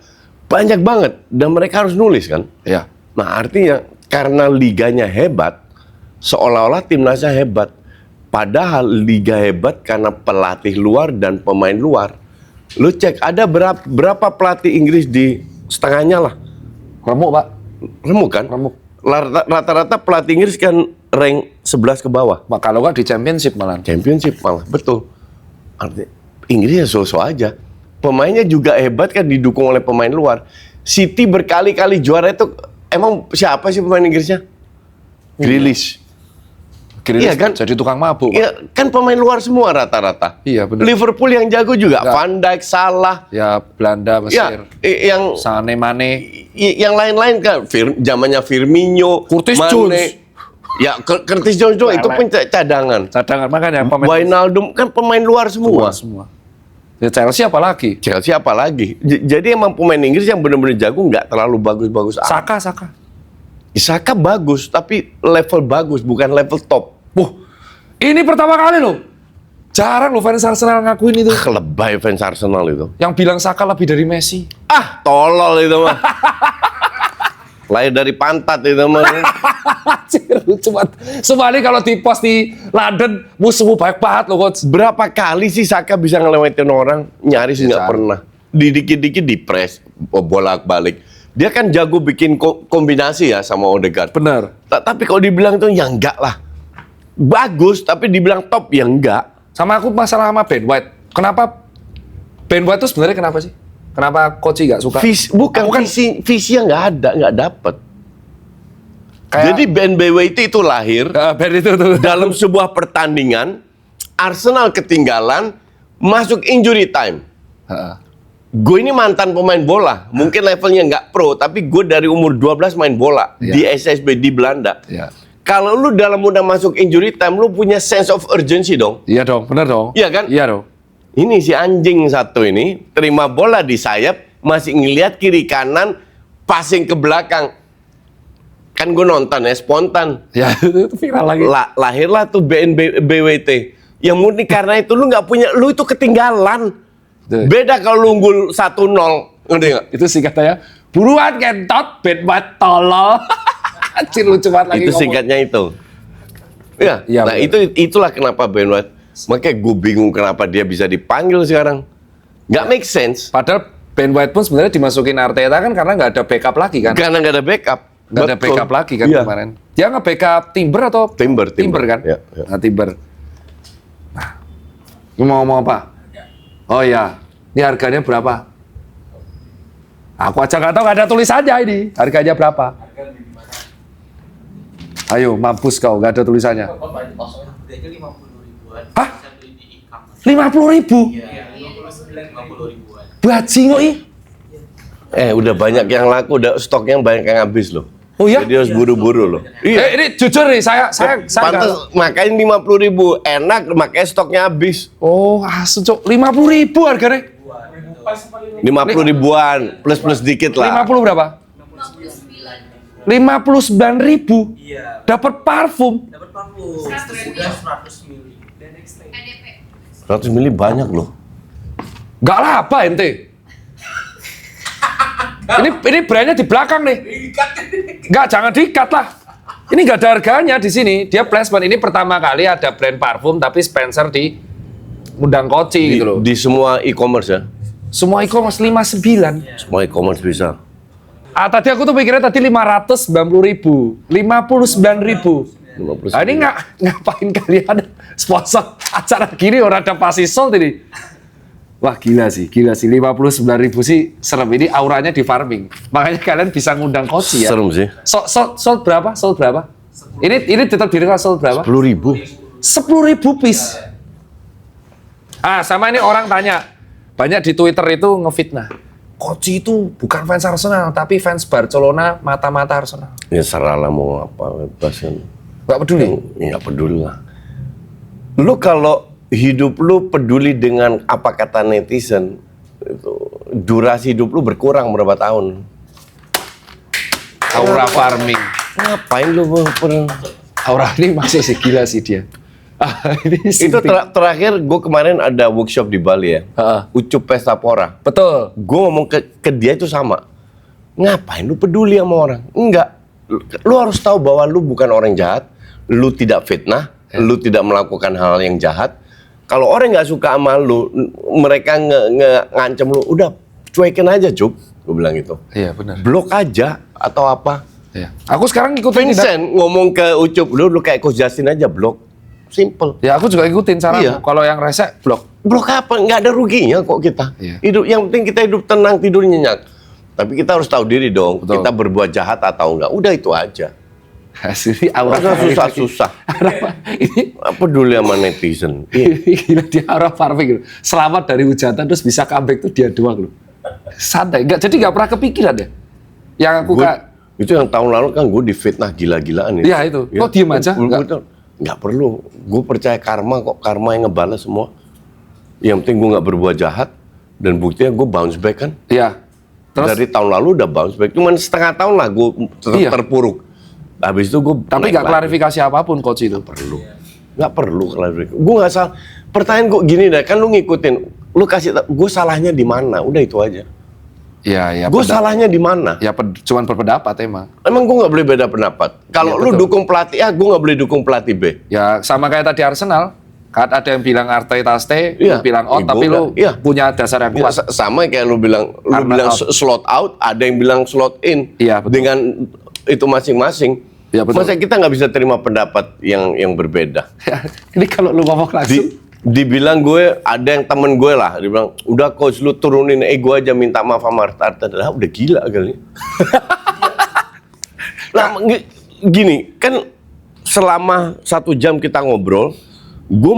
Banyak banget. Dan mereka harus nulis kan? Ya. Nah artinya karena liganya hebat, seolah-olah timnasnya hebat. Padahal liga hebat karena pelatih luar dan pemain luar. Lu cek ada berapa pelatih Inggris di setengahnya lah. Remuk Pak. Remuk kan? Remuk. Rata-rata pelatih Inggris kan rank 11 ke bawah. Kalau nggak di Championship malah. Championship malah, betul. Artinya Inggris ya so-so aja. Pemainnya juga hebat kan, didukung oleh pemain luar. City berkali-kali juara itu, emang siapa sih pemain Inggrisnya? Grealish. Iya kan? Jadi tukang mabuk. Iya, kan pemain luar semua rata-rata. Iya benar. Liverpool yang jago juga, Enggak. Van Dijk, Salah. Ya Belanda, Ya, Mesir. yang Sane, Mane. yang lain-lain kan, zamannya Firmino, Curtis Mane. Jones. Ya, Curtis Jones doang, itu pun cadangan. Cadangan makanya pemain Wijnaldum kan pemain luar semua. semua. Ya Chelsea apalagi? Chelsea apalagi. Jadi emang pemain Inggris yang benar-benar jago nggak terlalu bagus-bagus. Saka. Saka bagus, tapi level bagus, bukan level top. Ini pertama kali loh. Jarang loh fans Arsenal ngakuin itu. Lebay fans Arsenal itu. Yang bilang Saka lebih dari Messi. Tolol itu mah. Lahir dari pantat itu mah. Lucu banget. Semua kalau di post di London, musuhmu baik banget loh coach. Berapa kali sih Saka bisa ngelewatin orang? Nyaris nggak pernah. Dikit-dikit dipres, bolak-balik. Dia kan jago bikin kombinasi ya sama Odegaard. Bener. Tapi kalau dibilang tuh ya enggak lah. Bagus, tapi dibilang top ya enggak. Sama aku masalah sama Ben White. Kenapa Ben White itu sebenarnya kenapa sih? Kenapa coach nggak suka? Visinya nggak ada, nggak dapet. Kayak, Jadi Ben White itu lahir Ben itu tuh. dalam sebuah pertandingan, Arsenal ketinggalan, masuk injury time. Gue ini mantan pemain bola, mungkin levelnya nggak pro, tapi gue dari umur 12 main bola di SSB di Belanda. Kalau lu dalam udah masuk injury time, lu punya sense of urgency dong. Iya dong, bener dong. Iya kan? Iya dong. Ini si anjing satu ini terima bola di sayap, masih ngelihat kiri kanan, passing ke belakang. Kan gue nonton ya, spontan. Ya, itu viral lagi. Lahirlah tuh BWT. Yang murni karena itu lu nggak punya, lu itu ketinggalan. Beda kalau lu unggul 1-0, ngerti nggak? Itu singkatannya, buruan kentot, Ben White tolol. Anjir lucu banget lagi. Itu singkatnya itu. Ya, Ya, nah bener. itulah kenapa Ben White. Makanya gue bingung kenapa dia bisa dipanggil sekarang. Nggak make sense. Padahal Ben White pun sebenarnya dimasukin Arteta kan karena nggak ada backup lagi kan. Karena nggak ada backup. Nggak ada backup lagi kan Iya. kemarin. Dia nge-backup Timber atau? Timber kan? Ya. Nah, Timber. Nah, lu mau ngomong apa? Oh iya, ini harganya berapa? Aku aja nggak tahu, nggak ada tulisannya ini. Harganya berapa? Ayo, mampus kau, nggak ada tulisannya. Harganya 50 ribuan. Hah? Bisa beli di e-commerce. 50.000? Iya, 50 ribuan. Bajingo ih. Udah banyak yang laku, udah stoknya banyak yang habis loh. Oh iya? Jadi harus buru-buru loh. Iya. Ini jujur nih, saya Pantes makanya 50.000 enak, makanya stoknya habis. Oh, asu cok, 50.000 harganya. 50 ribuan plus dikit lah. 50 berapa? 59.000. Iya. Dapat parfum. Dapat parfum. Udah 100 mili. 100 mili banyak loh. Gak lah apa ente. Ini brandnya di belakang nih. Enggak, jangan diikat lah. Ini nggak ada harganya di sini. Dia placement. Ini pertama kali ada brand parfum tapi Spencer di undang Koci gitu loh. Di semua e-commerce ya? Semua e-commerce 59. Semua e-commerce bisa. Tadi aku tuh pikirnya tadi 590.000, 59.000. Ini ngapain kalian sponsor acara gini orang ada pasti sold ini. Wah gila sih 59.000 sih serem. Ini auranya di farming. Makanya kalian bisa ngundang Koci ya. Serem sih. Sold berapa? Sold berapa? Ini tetap diri sold berapa? 10.000. 10.000 piece. Sama ini orang tanya, banyak di Twitter itu ngefitnah. Koci itu bukan fans Arsenal, tapi fans Barcelona, mata-mata Arsenal. Ya serah lah mau apa, bebasin. Gak peduli? Nggak peduli lah. Lu kalau hidup lu peduli dengan apa kata netizen, itu durasi hidup lu berkurang berapa tahun. Aura farming. Ngapain lu Aura ini masih sih gila sih dia. Itu terakhir gue kemarin ada workshop di Bali ya. Ucup Pesta Pora. Betul. Gue ngomong ke dia itu sama. Ngapain lu peduli sama orang? Enggak. Lu harus tahu bahwa lu bukan orang jahat. Lu tidak fitnah. Lu tidak melakukan hal yang jahat. Kalau orang nggak suka sama lu, mereka ngancem lu, udah cuekin aja Cup. Gue bilang gitu. Iya benar. Blok aja atau apa. Iya. Aku sekarang ikutin Vincent ngomong ke Ucup, lu kayak Coach Justin aja blok. Simple. Ya aku juga ikutin cara. Iya. Kalau yang rese blok. Blok apa? Nggak ada ruginya kok kita. Iya. Hidup, yang penting kita hidup tenang, tidur nyenyak. Tapi kita harus tahu diri dong. Betul. Kita berbuat jahat atau enggak. Udah itu aja. Ini aura Susah-susah. Ini Apa peduli sama netizen? gila dia aura farming. Selamat dari hujatan terus bisa comeback tuh dia doang loh. Santai. Jadi nggak pernah kepikiran ya. Yang aku Itu yang tahun lalu kan gue difitnah gila-gilaan. Iya itu. Kok diem aja? Nggak perlu. Gue percaya karma kok. Karma yang ngebalas semua. Yang penting gue nggak berbuat jahat. Dan buktinya gue bounce back kan. Iya. Terus? Dari tahun lalu udah bounce back. Cuman setengah tahun lah gue terpuruk. Habis itu gue Tapi nggak klarifikasi apapun coach itu. Nggak perlu klarifikasi. Gue nggak salah. Pertanyaan gue gini deh. Kan lu ngikutin. Lu kasih gue salahnya di mana? Udah itu aja. Iya. Gue salahnya di mana? Ya cuman berpendapat emang. Emang gue nggak boleh beda pendapat. Kalau lu dukung pelatih A, gue nggak boleh dukung pelatih B. Ya sama kayak tadi Arsenal. Kan ada yang bilang Arteta stay, lu bilang out, tapi lu punya dasar yang kuat. Sama kayak lu bilang slot out, ada yang bilang slot in. Iya, betul. Dengan itu masing-masing. Ya, betul. Masa kita nggak bisa terima pendapat yang berbeda. Ini kalau lu ngomong langsung. Dibilang gue, ada yang temen gue lah, dia bilang, udah coach lu turunin gue aja minta maaf sama Arteta. Lah udah gila kali. Nah gini, kan selama 1 jam kita ngobrol, gue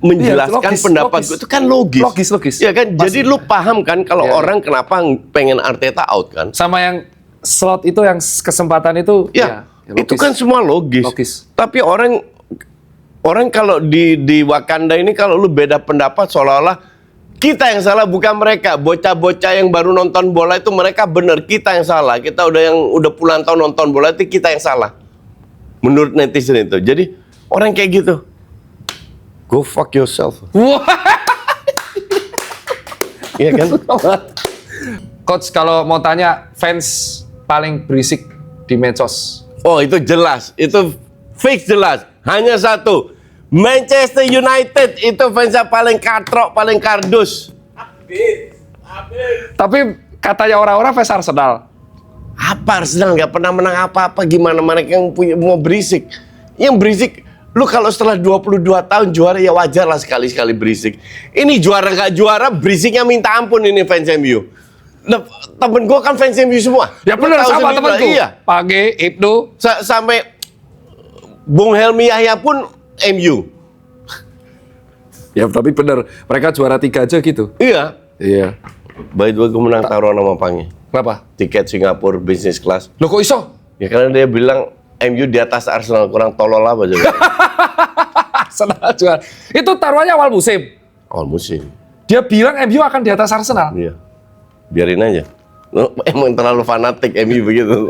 menjelaskan pendapat gue itu kan logis. Logis. Ya kan, jadi lu paham kan kalau orang kenapa pengen Arteta out kan? Sama yang slot itu, yang kesempatan itu. Ya itu kan semua logis. Tapi orang kalau di Wakanda ini kalau lu beda pendapat seolah-olah kita yang salah bukan mereka. Bocah-bocah yang baru nonton bola itu mereka bener, kita yang salah. Kita udah puluhan tahun nonton bola itu kita yang salah. Menurut netizen itu. Jadi orang kayak gitu. Go fuck yourself. Iya kan? Coach kalau mau tanya fans paling berisik di medsos. Oh itu jelas, itu fix jelas. Hanya satu, Manchester United itu fansnya paling katrok, paling kardus. Tapi katanya orang-orang fans Arsenal. Apa Arsenal nggak pernah menang apa-apa? Gimana mereka yang mau berisik? Yang berisik, lu kalau setelah 22 tahun juara ya wajar lah sekali-sekali berisik. Ini juara nggak juara, berisiknya minta ampun ini fans MU. Temen gue kan fans MU semua. Ya benar sama temenku. Iya. Pagi, Ibnu. Sampai Bung Helmi Yahya pun MU. Ya tapi benar, mereka juara 3 aja gitu. Iya. Iya. By the way, gue menang taruhan sama Pange. Kenapa? Tiket Singapura business class. Loh kok iso? Ya karena dia bilang MU di atas Arsenal, kurang tolol apa juga. Arsenal juara. Itu taruhannya awal musim. Awal musim. Dia bilang MU akan di atas Arsenal. Iya. Biarin aja. Emang terlalu fanatik MU begitu.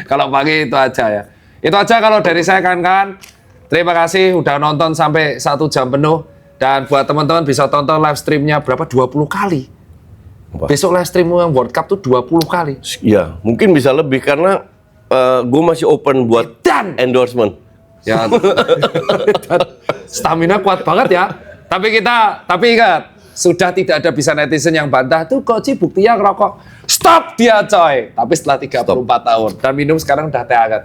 Kalau pagi itu aja ya. Itu aja kalau dari saya kawan-kawan. Terima kasih udah nonton sampai 1 jam penuh. Dan buat teman-teman bisa tonton live streamnya berapa? 20 kali. Besok live stream yang World Cup tuh 20 kali. Ya, mungkin bisa lebih karena gue masih open buat Dan endorsement. ya stamina kuat banget ya. Tapi ingat, sudah tidak ada bisa netizen yang bantah tuh kok Ci buktinya ngerokok. Stop dia coy. Tapi setelah 34 tahun dan minum sekarang udah teh hangat.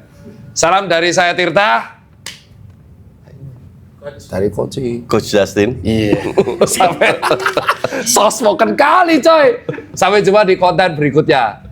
Salam dari saya Tirta. Dari Koci. Coach Justin. Iya. Sampai soft spoken kali coy. Sampai jumpa di konten berikutnya.